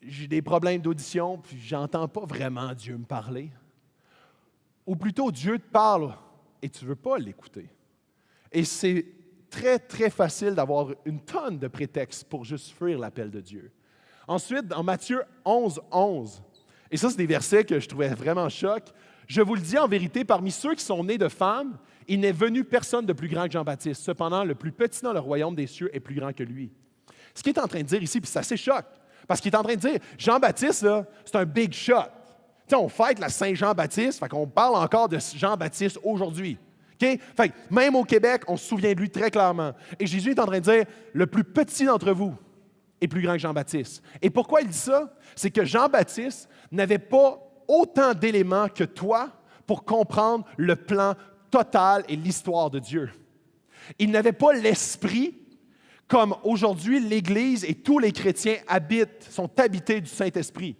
j'ai des problèmes d'audition, puis j'entends pas vraiment Dieu me parler. Ou plutôt, Dieu te parle et tu ne veux pas l'écouter. Et c'est très, très facile d'avoir une tonne de prétextes pour juste fuir l'appel de Dieu. Ensuite, dans Matthieu 11, et ça, c'est des versets que je trouvais vraiment choc. Je vous le dis en vérité, parmi ceux qui sont nés de femmes, il n'est venu personne de plus grand que Jean-Baptiste. Cependant, le plus petit dans le royaume des cieux est plus grand que lui. Ce qu'il est en train de dire ici, puis c'est assez choc, parce qu'il est en train de dire, Jean-Baptiste, là, c'est un big shot. Tu sais, on fête la Saint-Jean-Baptiste, fait qu'on parle encore de Jean-Baptiste aujourd'hui. Okay? Fait que même au Québec, on se souvient de lui très clairement. Et Jésus est en train de dire, le plus petit d'entre vous est plus grand que Jean-Baptiste. Et pourquoi il dit ça? C'est que Jean-Baptiste n'avait pas autant d'éléments que toi pour comprendre le plan total et l'histoire de Dieu. Ils n'avaient pas l'esprit comme aujourd'hui l'Église et tous les chrétiens sont habités du Saint-Esprit.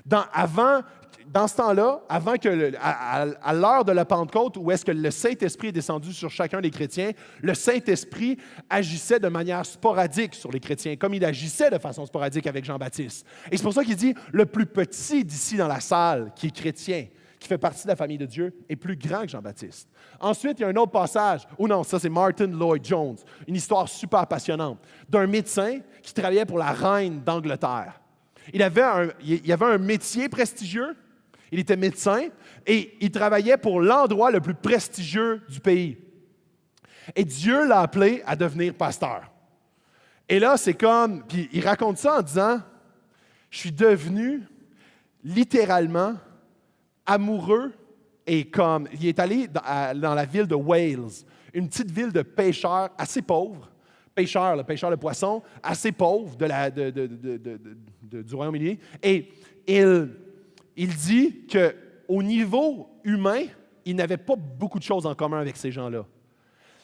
Dans ce temps-là, avant que à l'heure de la Pentecôte, où est-ce que le Saint-Esprit est descendu sur chacun des chrétiens, le Saint-Esprit agissait de manière sporadique sur les chrétiens, comme il agissait de façon sporadique avec Jean-Baptiste. Et c'est pour ça qu'il dit, le plus petit d'ici dans la salle, qui est chrétien, qui fait partie de la famille de Dieu, est plus grand que Jean-Baptiste. Ensuite, il y a un autre passage, ça c'est Martin Lloyd-Jones, une histoire super passionnante, d'un médecin qui travaillait pour la reine d'Angleterre. Il avait un métier prestigieux, il était médecin et il travaillait pour l'endroit le plus prestigieux du pays. Et Dieu l'a appelé à devenir pasteur. Et là, puis il raconte ça en disant, je suis devenu littéralement amoureux et il est allé dans la ville de Wales, une petite ville de pêcheurs assez pauvres, pêcheurs de poissons, assez pauvres du Royaume-Uni. Et il dit qu'au niveau humain, il n'avait pas beaucoup de choses en commun avec ces gens-là.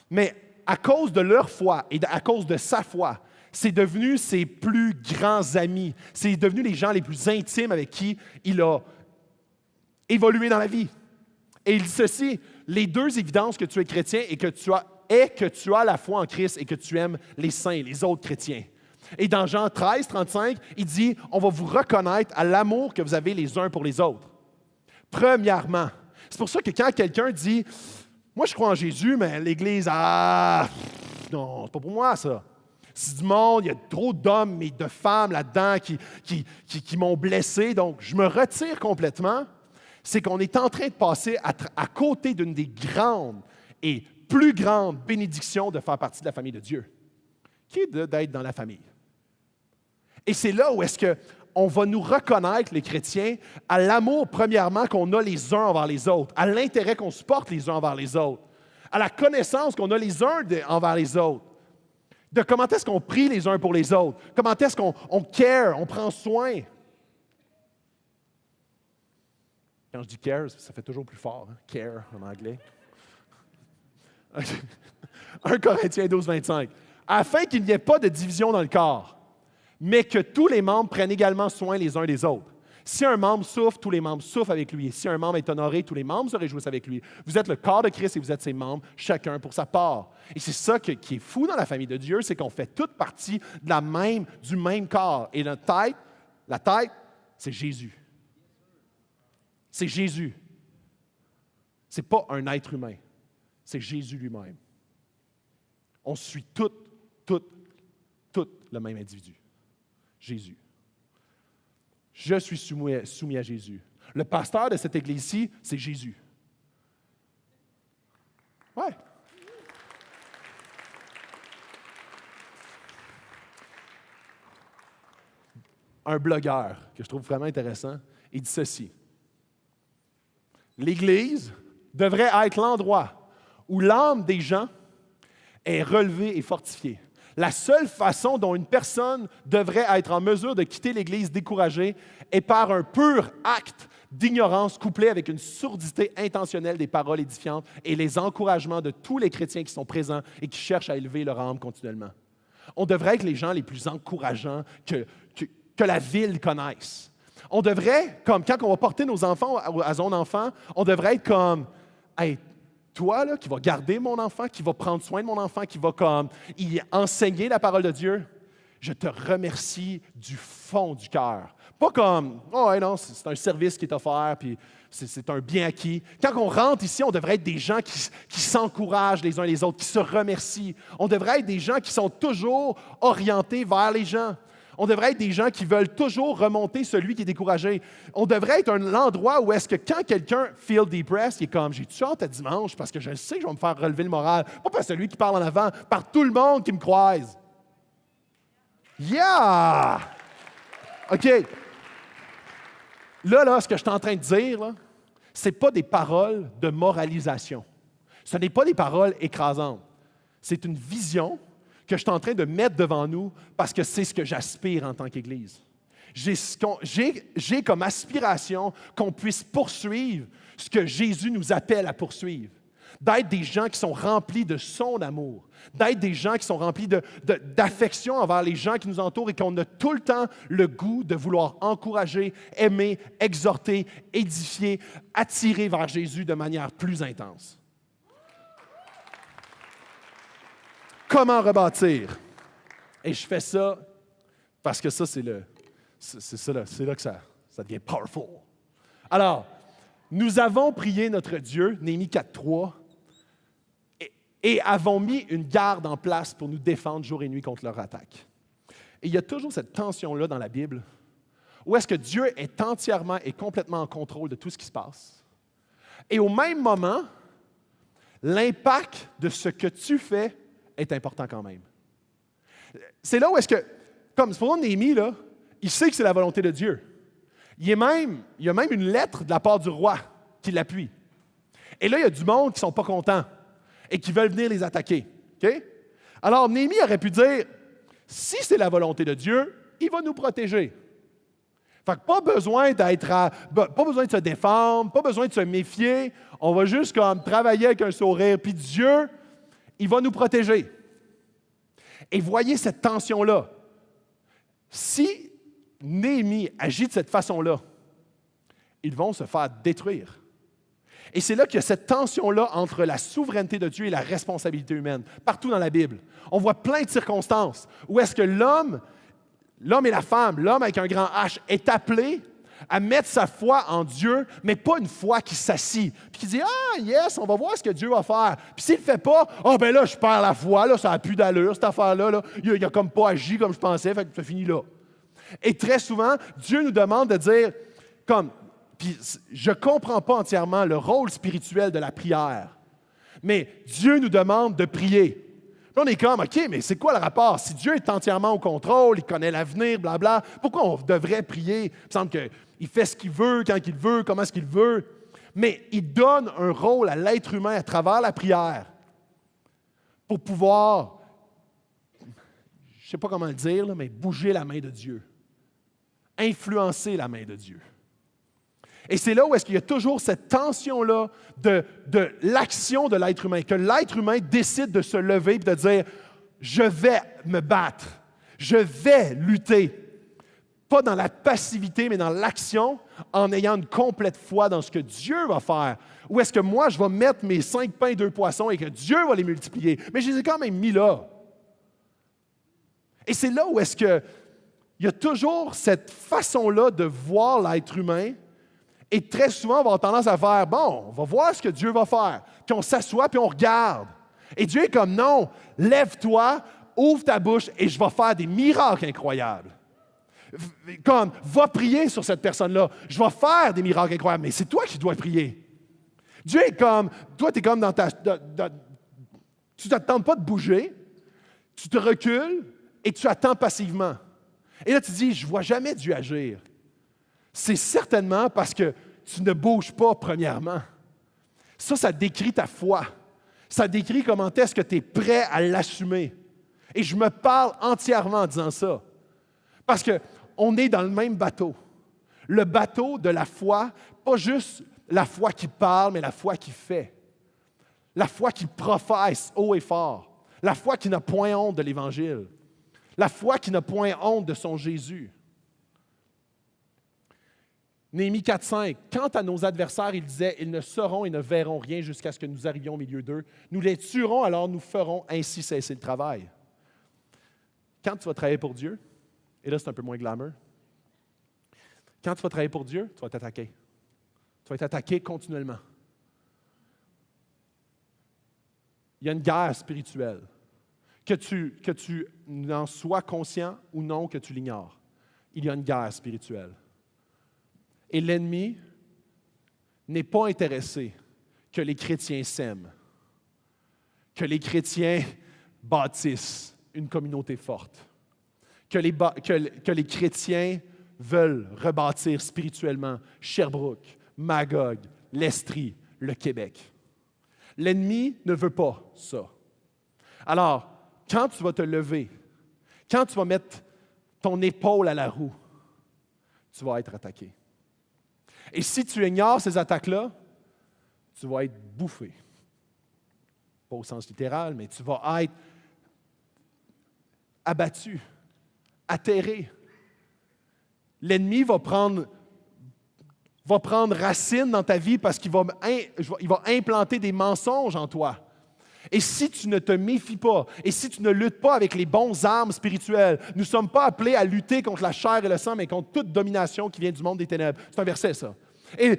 Mais à cause de leur foi et à cause de sa foi, c'est devenu ses plus grands amis. C'est devenu les gens les plus intimes avec qui il a évolué dans la vie. Et il dit ceci, les deux évidences que tu es chrétien et que tu as la foi en Christ et que tu aimes les saints, les autres chrétiens. Et dans Jean 13, 35, il dit, on va vous reconnaître à l'amour que vous avez les uns pour les autres. Premièrement, c'est pour ça que quand quelqu'un dit, moi je crois en Jésus, mais l'Église, non, c'est pas pour moi ça. C'est du monde, il y a trop d'hommes et de femmes là-dedans qui m'ont blessé, donc je me retire complètement. C'est qu'on est en train de passer à côté d'une des grandes et plus grandes bénédictions de faire partie de la famille de Dieu, qui est d'être dans la famille. Et c'est là où est-ce qu'on va nous reconnaître, les chrétiens, à l'amour, premièrement, qu'on a les uns envers les autres, à l'intérêt qu'on se porte les uns envers les autres, à la connaissance qu'on a les uns envers les autres, de comment est-ce qu'on prie les uns pour les autres, comment est-ce qu'on care, on prend soin. Quand je dis care, ça fait toujours plus fort, hein? Care en anglais. 1 Corinthiens 12, 25. Afin qu'il n'y ait pas de division dans le corps, mais que tous les membres prennent également soin les uns des autres. Si un membre souffre, tous les membres souffrent avec lui. Et si un membre est honoré, tous les membres se réjouissent avec lui. Vous êtes le corps de Christ et vous êtes ses membres, chacun pour sa part. Et c'est ça qui est fou dans la famille de Dieu, c'est qu'on fait toute partie du même corps. Et la tête, c'est Jésus. C'est Jésus. Ce n'est pas un être humain. C'est Jésus lui-même. On suit tout le même individu. Jésus. Je suis soumis à Jésus. Le pasteur de cette église-ci, c'est Jésus. Ouais. Un blogueur que je trouve vraiment intéressant, il dit ceci. L'Église devrait être l'endroit où l'âme des gens est relevée et fortifiée. La seule façon dont une personne devrait être en mesure de quitter l'Église découragée est par un pur acte d'ignorance couplé avec une sourdité intentionnelle des paroles édifiantes et les encouragements de tous les chrétiens qui sont présents et qui cherchent à élever leur âme continuellement. On devrait être les gens les plus encourageants que la ville connaisse. On devrait, comme quand on va porter nos enfants à zone enfant, on devrait être comme, hey, toi là, qui vas garder mon enfant, qui va prendre soin de mon enfant, qui va y enseigner la parole de Dieu, je te remercie du fond du cœur. Pas comme, oh non, c'est un service qui est offert, puis c'est un bien acquis. Quand on rentre ici, on devrait être des gens qui s'encouragent les uns les autres, qui se remercient. On devrait être des gens qui sont toujours orientés vers les gens. On devrait être des gens qui veulent toujours remonter celui qui est découragé. On devrait être un endroit où est-ce que quand quelqu'un feel depressed, il est comme, j'ai-tu hâte à dimanche parce que je sais que je vais me faire relever le moral. Pas par celui qui parle en avant, par tout le monde qui me croise. Yeah! OK. Là, ce que je suis en train de dire, ce n'est pas des paroles de moralisation. Ce n'est pas des paroles écrasantes. C'est une vision que je suis en train de mettre devant nous parce que c'est ce que j'aspire en tant qu'Église. J'ai comme aspiration qu'on puisse poursuivre ce que Jésus nous appelle à poursuivre. d'être des gens qui sont remplis de son amour, d'être des gens qui sont remplis d'affection envers les gens qui nous entourent et qu'on a tout le temps le goût de vouloir encourager, aimer, exhorter, édifier, attirer vers Jésus de manière plus intense. Comment rebâtir? Et je fais ça parce que ça, c'est là que ça devient powerful. Alors, nous avons prié notre Dieu, Néhémie 4.3, et avons mis une garde en place pour nous défendre jour et nuit contre leur attaque. Et il y a toujours cette tension-là dans la Bible, où est-ce que Dieu est entièrement et complètement en contrôle de tout ce qui se passe. Et au même moment, l'impact de ce que tu fais est important quand même. C'est là où est-ce que, comme c'est pour Néhémie, là, il sait que c'est la volonté de Dieu. Il y a même une lettre de la part du roi qui l'appuie. Et là, il y a du monde qui ne sont pas contents et qui veulent venir les attaquer. Okay? Alors, Néhémie aurait pu dire, si c'est la volonté de Dieu, il va nous protéger. Fait que pas besoin de se défendre, pas besoin de se méfier. On va juste comme travailler avec un sourire. Puis Dieu, il va nous protéger. Et voyez cette tension-là. Si Néhémie agit de cette façon-là, ils vont se faire détruire. Et c'est là qu'il y a cette tension-là entre la souveraineté de Dieu et la responsabilité humaine, partout dans la Bible. On voit plein de circonstances où est-ce que l'homme et la femme, l'homme avec un grand H, est appelé à mettre sa foi en Dieu, mais pas une foi qui s'assit, puis qui dit « Ah, yes, on va voir ce que Dieu va faire. » Puis s'il ne le fait pas, « Ah, ben là, je perds la foi, là, ça n'a plus d'allure, cette affaire-là, là. Il n'a comme pas agi comme je pensais, fait que ça finit là. » Et très souvent, Dieu nous demande de dire, puis je ne comprends pas entièrement le rôle spirituel de la prière, mais Dieu nous demande de prier. Puis on est comme, OK, mais c'est quoi le rapport? Si Dieu est entièrement au contrôle, il connaît l'avenir, blabla, pourquoi on devrait prier? Il me semble qu'il fait ce qu'il veut, quand il veut, comment est-ce qu'il veut. Mais il donne un rôle à l'être humain à travers la prière pour pouvoir, je ne sais pas comment le dire, là, mais bouger la main de Dieu. Influencer la main de Dieu. Et c'est là où est-ce qu'il y a toujours cette tension-là de l'action de l'être humain, que l'être humain décide de se lever et de dire « Je vais me battre, je vais lutter ». Pas dans la passivité, mais dans l'action, en ayant une complète foi dans ce que Dieu va faire. Ou est-ce que moi, je vais mettre mes 5 pains et 2 poissons et que Dieu va les multiplier? Mais je les ai quand même mis là. Et c'est là où est-ce que il y a toujours cette façon-là de voir l'être humain. Et très souvent, on va avoir tendance à faire, bon, on va voir ce que Dieu va faire. Puis on s'assoit, puis on regarde. Et Dieu est comme, non, lève-toi, ouvre ta bouche et je vais faire des miracles incroyables. Comme, va prier sur cette personne-là. Je vais faire des miracles incroyables, mais c'est toi qui dois prier. Dieu est comme, toi, tu es comme dans ta... tu ne t'attends pas de bouger, tu te recules et tu attends passivement. Et là, tu dis, je ne vois jamais Dieu agir. C'est certainement parce que tu ne bouges pas, premièrement. Ça décrit ta foi. Ça décrit comment est-ce que tu es prêt à l'assumer. Et je me parle entièrement en disant ça. Parce qu'on est dans le même bateau. Le bateau de la foi, pas juste la foi qui parle, mais la foi qui fait. La foi qui professe haut et fort. La foi qui n'a point honte de l'Évangile. La foi qui n'a point honte de son Jésus. Néhémie 4.5, « Quant à nos adversaires, il disait, ils ne sauront et ne verront rien jusqu'à ce que nous arrivions au milieu d'eux. Nous les tuerons, alors nous ferons ainsi cesser le travail. » Quand tu vas travailler pour Dieu, et là c'est un peu moins glamour, quand tu vas travailler pour Dieu, tu vas t'attaquer. Tu vas être attaqué continuellement. Il y a une guerre spirituelle. Que tu n'en sois conscient ou non, que tu l'ignores. Il y a une guerre spirituelle. Et l'ennemi n'est pas intéressé que les chrétiens s'aiment, que les chrétiens bâtissent une communauté forte, que les chrétiens veulent rebâtir spirituellement Sherbrooke, Magog, l'Estrie, le Québec. L'ennemi ne veut pas ça. Alors, quand tu vas te lever, quand tu vas mettre ton épaule à la roue, tu vas être attaqué. Et si tu ignores ces attaques-là, tu vas être bouffé. pas au sens littéral, mais tu vas être abattu, atterré. L'ennemi va prendre racine dans ta vie parce qu'il va implanter des mensonges en toi. Et si tu ne te méfies pas, et si tu ne luttes pas avec les bons armes spirituelles, nous ne sommes pas appelés à lutter contre la chair et le sang, mais contre toute domination qui vient du monde des ténèbres. C'est un verset, ça. Et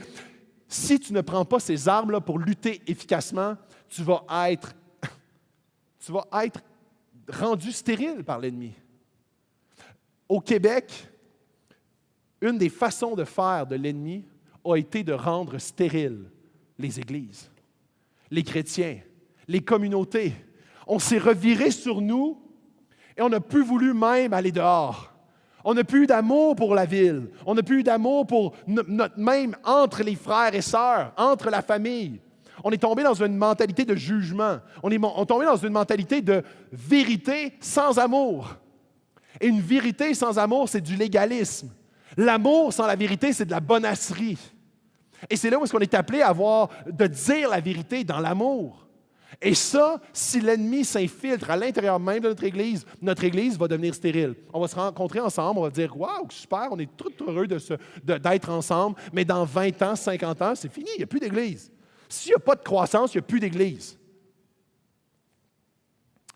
si tu ne prends pas ces armes-là pour lutter efficacement, tu vas être rendu stérile par l'ennemi. Au Québec, une des façons de faire de l'ennemi a été de rendre stériles les églises, les chrétiens, les communautés. On s'est reviré sur nous et on n'a plus voulu même aller dehors. On n'a plus eu d'amour pour la ville. On n'a plus eu d'amour pour même entre les frères et sœurs, entre la famille. On est tombé dans une mentalité de jugement. On est tombé dans une mentalité de vérité sans amour. Et une vérité sans amour, c'est du légalisme. L'amour sans la vérité, c'est de la bonasserie. Et c'est là où est-ce qu'on est appelé à de dire la vérité dans l'amour. Et ça, si l'ennemi s'infiltre à l'intérieur même de notre Église va devenir stérile. On va se rencontrer ensemble, on va dire « Wow, super, on est tout heureux d'être ensemble, mais dans 20 ans, 50 ans, c'est fini, il n'y a plus d'Église. » S'il n'y a pas de croissance, il n'y a plus d'Église.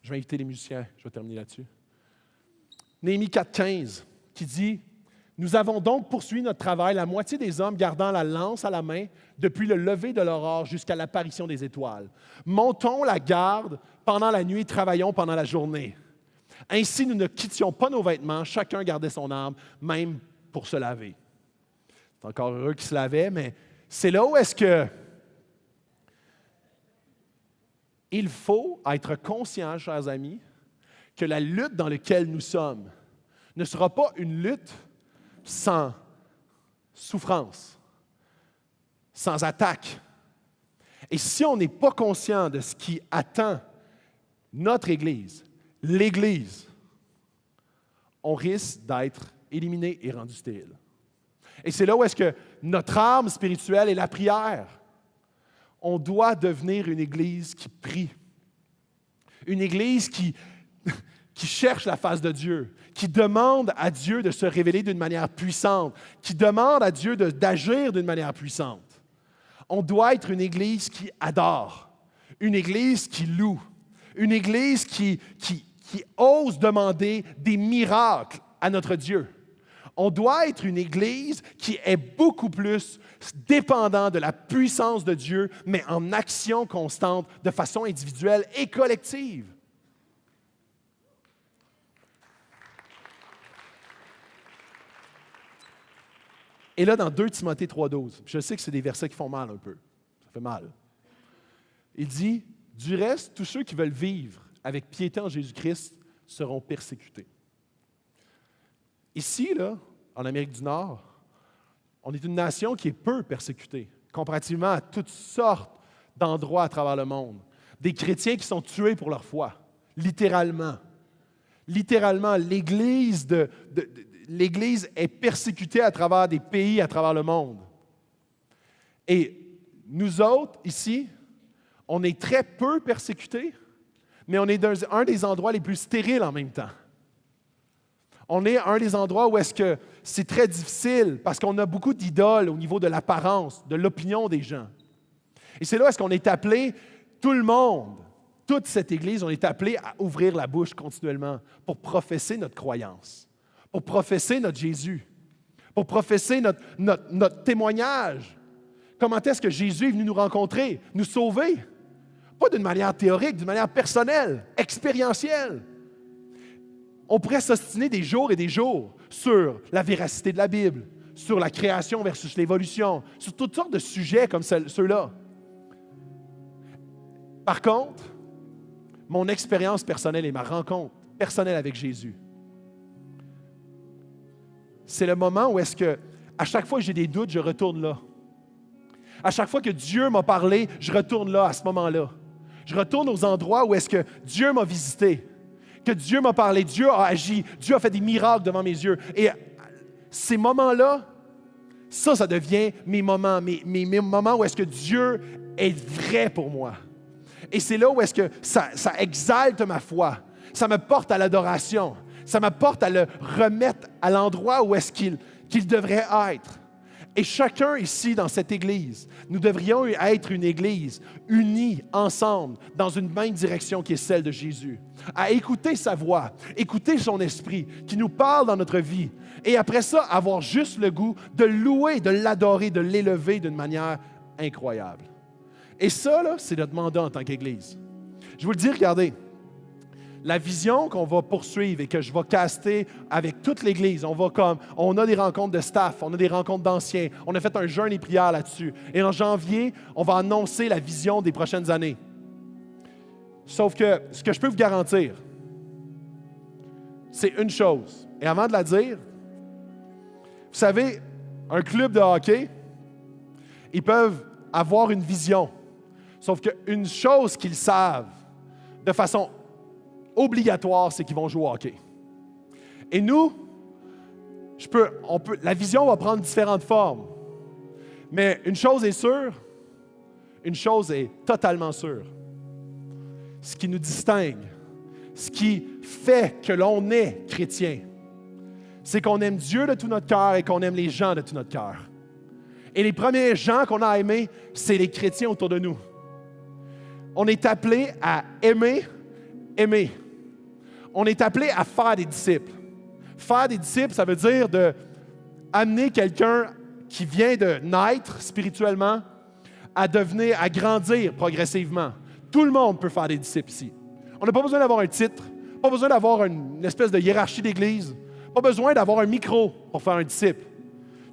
Je vais inviter les musiciens, je vais terminer là-dessus. Néhémie 4,15 qui dit « Nous avons donc poursuivi notre travail, la moitié des hommes gardant la lance à la main depuis le lever de l'aurore jusqu'à l'apparition des étoiles. Montons la garde pendant la nuit et travaillons pendant la journée. Ainsi, nous ne quittions pas nos vêtements, chacun gardait son arme, même pour se laver. » C'est encore heureux qu'ils se lavaient, mais c'est là où est-ce que il faut être conscient, chers amis, que la lutte dans laquelle nous sommes ne sera pas une lutte sans souffrance, sans attaque. Et si on n'est pas conscient de ce qui attend notre Église, l'Église, on risque d'être éliminé et rendu stérile. Et c'est là où est-ce que notre arme spirituelle est la prière. On doit devenir une Église qui prie, une Église qui cherche la face de Dieu, qui demande à Dieu de se révéler d'une manière puissante, qui demande à Dieu d'agir d'une manière puissante. On doit être une Église qui adore, une Église qui loue, une Église qui ose demander des miracles à notre Dieu. On doit être une Église qui est beaucoup plus dépendante de la puissance de Dieu, mais en action constante, de façon individuelle et collective. Et là, dans 2 Timothée 3,12, je sais que c'est des versets qui font mal un peu. Ça fait mal. Il dit, « Du reste, tous ceux qui veulent vivre avec piété en Jésus-Christ seront persécutés. » Ici, là, en Amérique du Nord, on est une nation qui est peu persécutée, comparativement à toutes sortes d'endroits à travers le monde. Des chrétiens qui sont tués pour leur foi, littéralement. Littéralement, l'Église est persécutée à travers des pays, à travers le monde. Et nous autres, ici, on est très peu persécutés, mais on est dans un des endroits les plus stériles en même temps. On est un des endroits où est-ce que c'est très difficile parce qu'on a beaucoup d'idoles au niveau de l'apparence, de l'opinion des gens. Et c'est là où est-ce qu'on est appelé, tout le monde, toute cette Église, on est appelé à ouvrir la bouche continuellement pour professer notre croyance, pour professer notre Jésus, pour professer notre témoignage. Comment est-ce que Jésus est venu nous rencontrer, nous sauver? Pas d'une manière théorique, d'une manière personnelle, expérientielle. On pourrait s'ostiner des jours et des jours sur la véracité de la Bible, sur la création versus l'évolution, sur toutes sortes de sujets comme ceux-là. Par contre, mon expérience personnelle et ma rencontre personnelle avec Jésus, c'est le moment où est-ce que, à chaque fois que j'ai des doutes, je retourne là. À chaque fois que Dieu m'a parlé, je retourne là, à ce moment-là. Je retourne aux endroits où est-ce que Dieu m'a visité, que Dieu m'a parlé, Dieu a agi, Dieu a fait des miracles devant mes yeux. Et ces moments-là, ça devient mes moments, mes moments où est-ce que Dieu est vrai pour moi. Et c'est là où est-ce que ça exalte ma foi. Ça me porte à l'adoration. Ça me porte à le remettre à l'endroit où est-ce qu'il devrait être. Et chacun ici dans cette Église, nous devrions être une Église unie ensemble dans une même direction qui est celle de Jésus. À écouter sa voix, écouter son esprit qui nous parle dans notre vie. Et après ça, avoir juste le goût de louer, de l'adorer, de l'élever d'une manière incroyable. Et ça, là, c'est notre mandat en tant qu'Église. Je vous le dis, regardez, la vision qu'on va poursuivre et que je vais caster avec toute l'Église, on a des rencontres de staff, on a des rencontres d'anciens, on a fait un jeûne et prière là-dessus. Et en janvier, on va annoncer la vision des prochaines années. Sauf que ce que je peux vous garantir, c'est une chose. Et avant de la dire, vous savez, un club de hockey, ils peuvent avoir une vision. Sauf qu'une chose qu'ils savent de façon obligatoire, c'est qu'ils vont jouer au hockey. Et nous, la vision va prendre différentes formes. Mais une chose est sûre, une chose est totalement sûre. Ce qui nous distingue, ce qui fait que l'on est chrétien, c'est qu'on aime Dieu de tout notre cœur et qu'on aime les gens de tout notre cœur. Et les premiers gens qu'on a aimés, c'est les chrétiens autour de nous. On est appelé à aimer. On est appelé à faire des disciples. Faire des disciples, ça veut dire d'amener quelqu'un qui vient de naître spirituellement à grandir progressivement. Tout le monde peut faire des disciples ici. On n'a pas besoin d'avoir un titre, pas besoin d'avoir une espèce de hiérarchie d'Église, pas besoin d'avoir un micro pour faire un disciple.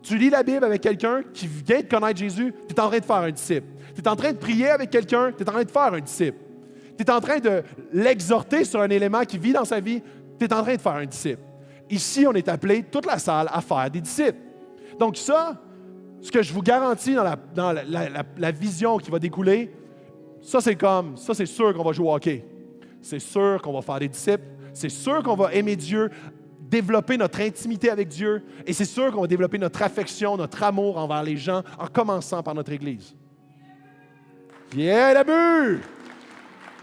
Tu lis la Bible avec quelqu'un qui vient de connaître Jésus, tu es en train de faire un disciple. Tu es en train de prier avec quelqu'un, tu es en train de faire un disciple. Tu es en train de l'exhorter sur un élément qui vit dans sa vie, tu es en train de faire un disciple. Ici, on est appelé, toute la salle, à faire des disciples. Donc ça, ce que je vous garantis dans la vision qui va découler, ça c'est sûr qu'on va jouer au hockey. C'est sûr qu'on va faire des disciples. C'est sûr qu'on va aimer Dieu, développer notre intimité avec Dieu. Et c'est sûr qu'on va développer notre affection, notre amour envers les gens, en commençant par notre Église. Yeah, le but!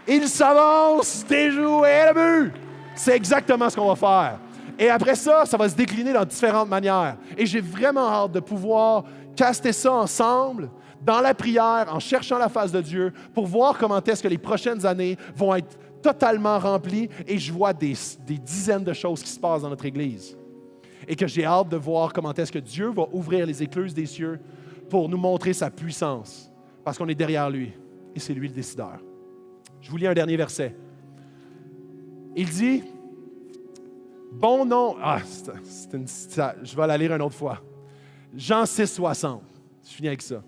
Il s'avance, déjoué, le but! C'est exactement ce qu'on va faire. Et après ça, ça va se décliner dans différentes manières. Et j'ai vraiment hâte de pouvoir caster ça ensemble, dans la prière, en cherchant la face de Dieu, pour voir comment est-ce que les prochaines années vont être totalement remplies. Et je vois des dizaines de choses qui se passent dans notre Église. Et que j'ai hâte de voir comment est-ce que Dieu va ouvrir les écluses des cieux pour nous montrer sa puissance. Parce qu'on est derrière lui. Et c'est lui le décideur. Je vous lis un dernier verset. Il dit... Bon nom... je vais la lire une autre fois. Jean 6, 60. Je finis avec ça.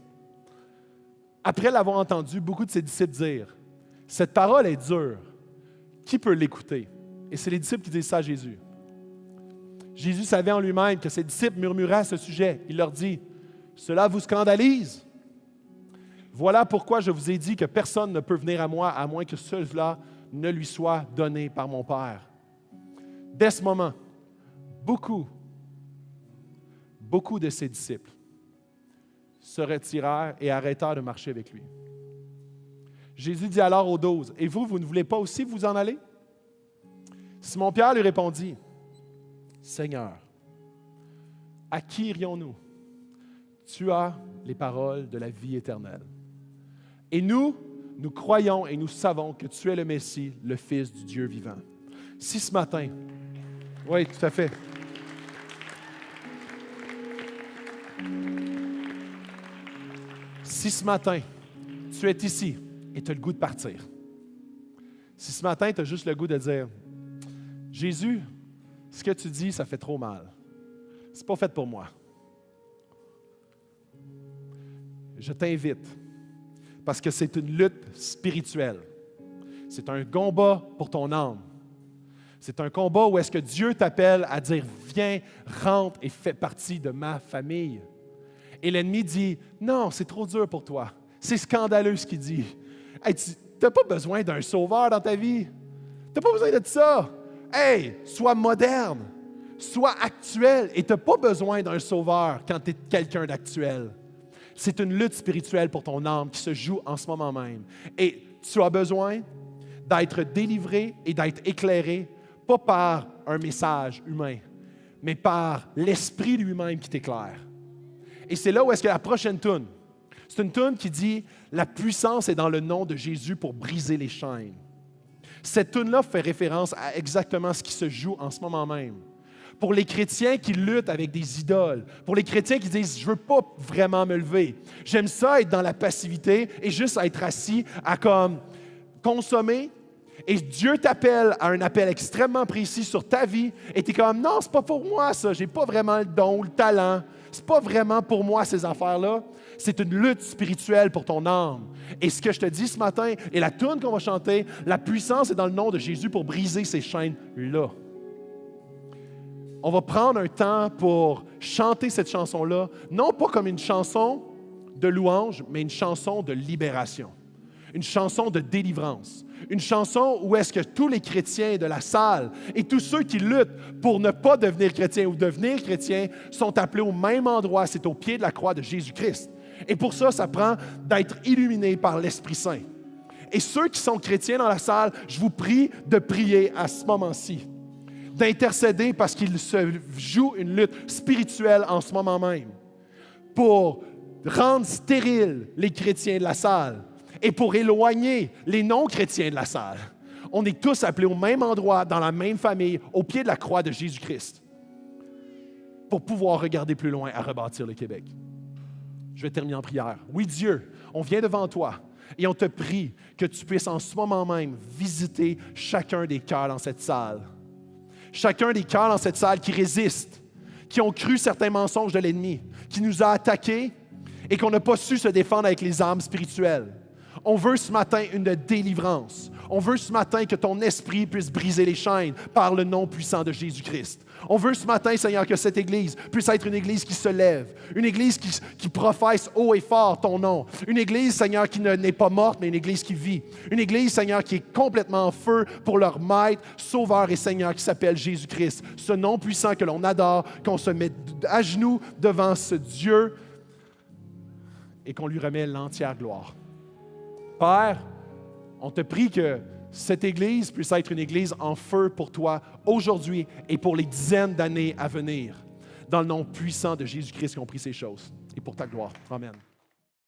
Après l'avoir entendu, beaucoup de ses disciples dire, « Cette parole est dure. Qui peut l'écouter? » Et c'est les disciples qui disent ça à Jésus. Jésus savait en lui-même que ses disciples murmuraient à ce sujet. Il leur dit, « Cela vous scandalise? Voilà pourquoi je vous ai dit que personne ne peut venir à moi à moins que cela ne lui soit donné par mon Père. » Dès ce moment, beaucoup de ses disciples se retirèrent et arrêtèrent de marcher avec lui. Jésus dit alors aux 12, « Et vous ne voulez pas aussi vous en aller? » Simon-Pierre lui répondit, « Seigneur, à qui irions-nous? Tu as les paroles de la vie éternelle. Et nous croyons et nous savons que tu es le Messie, le Fils du Dieu vivant. » Si ce matin, oui, tout à fait. Si ce matin, tu es ici et tu as le goût de partir, si ce matin, tu as juste le goût de dire, « Jésus, ce que tu dis, ça fait trop mal. C'est pas fait pour moi. » Je t'invite, parce que c'est une lutte spirituelle. C'est un combat pour ton âme. C'est un combat où est-ce que Dieu t'appelle à dire « Viens, rentre et fais partie de ma famille. » Et l'ennemi dit « Non, c'est trop dur pour toi. C'est scandaleux ce qu'il dit. Hey, tu n'as pas besoin d'un sauveur dans ta vie. Tu n'as pas besoin de ça. Hey, sois moderne, sois actuel et tu n'as pas besoin d'un sauveur quand tu es quelqu'un d'actuel. » C'est une lutte spirituelle pour ton âme qui se joue en ce moment même. Et Tu as besoin d'être délivré et d'être éclairé, pas par un message humain, mais par l'Esprit lui-même qui t'éclaire. Et c'est là où est-ce que la prochaine toune, c'est une toune qui dit « La puissance est dans le nom de Jésus pour briser les chaînes ». Cette toune-là fait référence à exactement ce qui se joue en ce moment même. Pour les chrétiens qui luttent avec des idoles, pour les chrétiens qui disent « Je ne veux pas vraiment me lever, j'aime ça être dans la passivité et juste être assis à comme consommer ». Et Dieu t'appelle à un appel extrêmement précis sur ta vie et tu es comme « Non, c'est pas pour moi ça, j'ai pas vraiment le don, le talent, c'est pas vraiment pour moi ces affaires-là ». C'est une lutte spirituelle pour ton âme. Et ce que je te dis ce matin, et la toune qu'on va chanter, la puissance est dans le nom de Jésus pour briser ces chaînes-là. On va prendre un temps pour chanter cette chanson-là, non pas comme une chanson de louange, mais une chanson de libération, une chanson de délivrance, une chanson où est-ce que tous les chrétiens de la salle et tous ceux qui luttent pour ne pas devenir chrétiens ou devenir chrétiens sont appelés au même endroit, c'est au pied de la croix de Jésus-Christ. Et pour ça, ça prend d'être illuminé par l'Esprit Saint. Et ceux qui sont chrétiens dans la salle, je vous prie de prier à ce moment-ci, d'intercéder parce qu'il se joue une lutte spirituelle en ce moment même pour rendre stériles les chrétiens de la salle et pour éloigner les non-chrétiens de la salle. On est tous appelés au même endroit, dans la même famille, au pied de la croix de Jésus-Christ, pour pouvoir regarder plus loin à rebâtir le Québec. Je vais terminer en prière. Oui, Dieu, on vient devant toi et on te prie que tu puisses en ce moment même visiter chacun des cœurs dans cette salle. Chacun des cœurs dans cette salle qui résistent, qui ont cru certains mensonges de l'ennemi, qui nous a attaqués et qu'on n'a pas su se défendre avec les armes spirituelles. On veut ce matin une délivrance. On veut ce matin que ton esprit puisse briser les chaînes par le nom puissant de Jésus-Christ. On veut ce matin, Seigneur, que cette Église puisse être une Église qui se lève, une Église qui professe haut et fort ton nom, une Église, Seigneur, qui n'est pas morte, mais une Église qui vit, une Église, Seigneur, qui est complètement en feu pour leur Maître, Sauveur et Seigneur qui s'appelle Jésus-Christ, ce nom puissant que l'on adore, qu'on se met à genoux devant ce Dieu et qu'on lui remet l'entière gloire. Père, on te prie que cette Église puisse être une Église en feu pour toi aujourd'hui et pour les dizaines d'années à venir, dans le nom puissant de Jésus-Christ qui ont pris ces choses et pour ta gloire. Amen.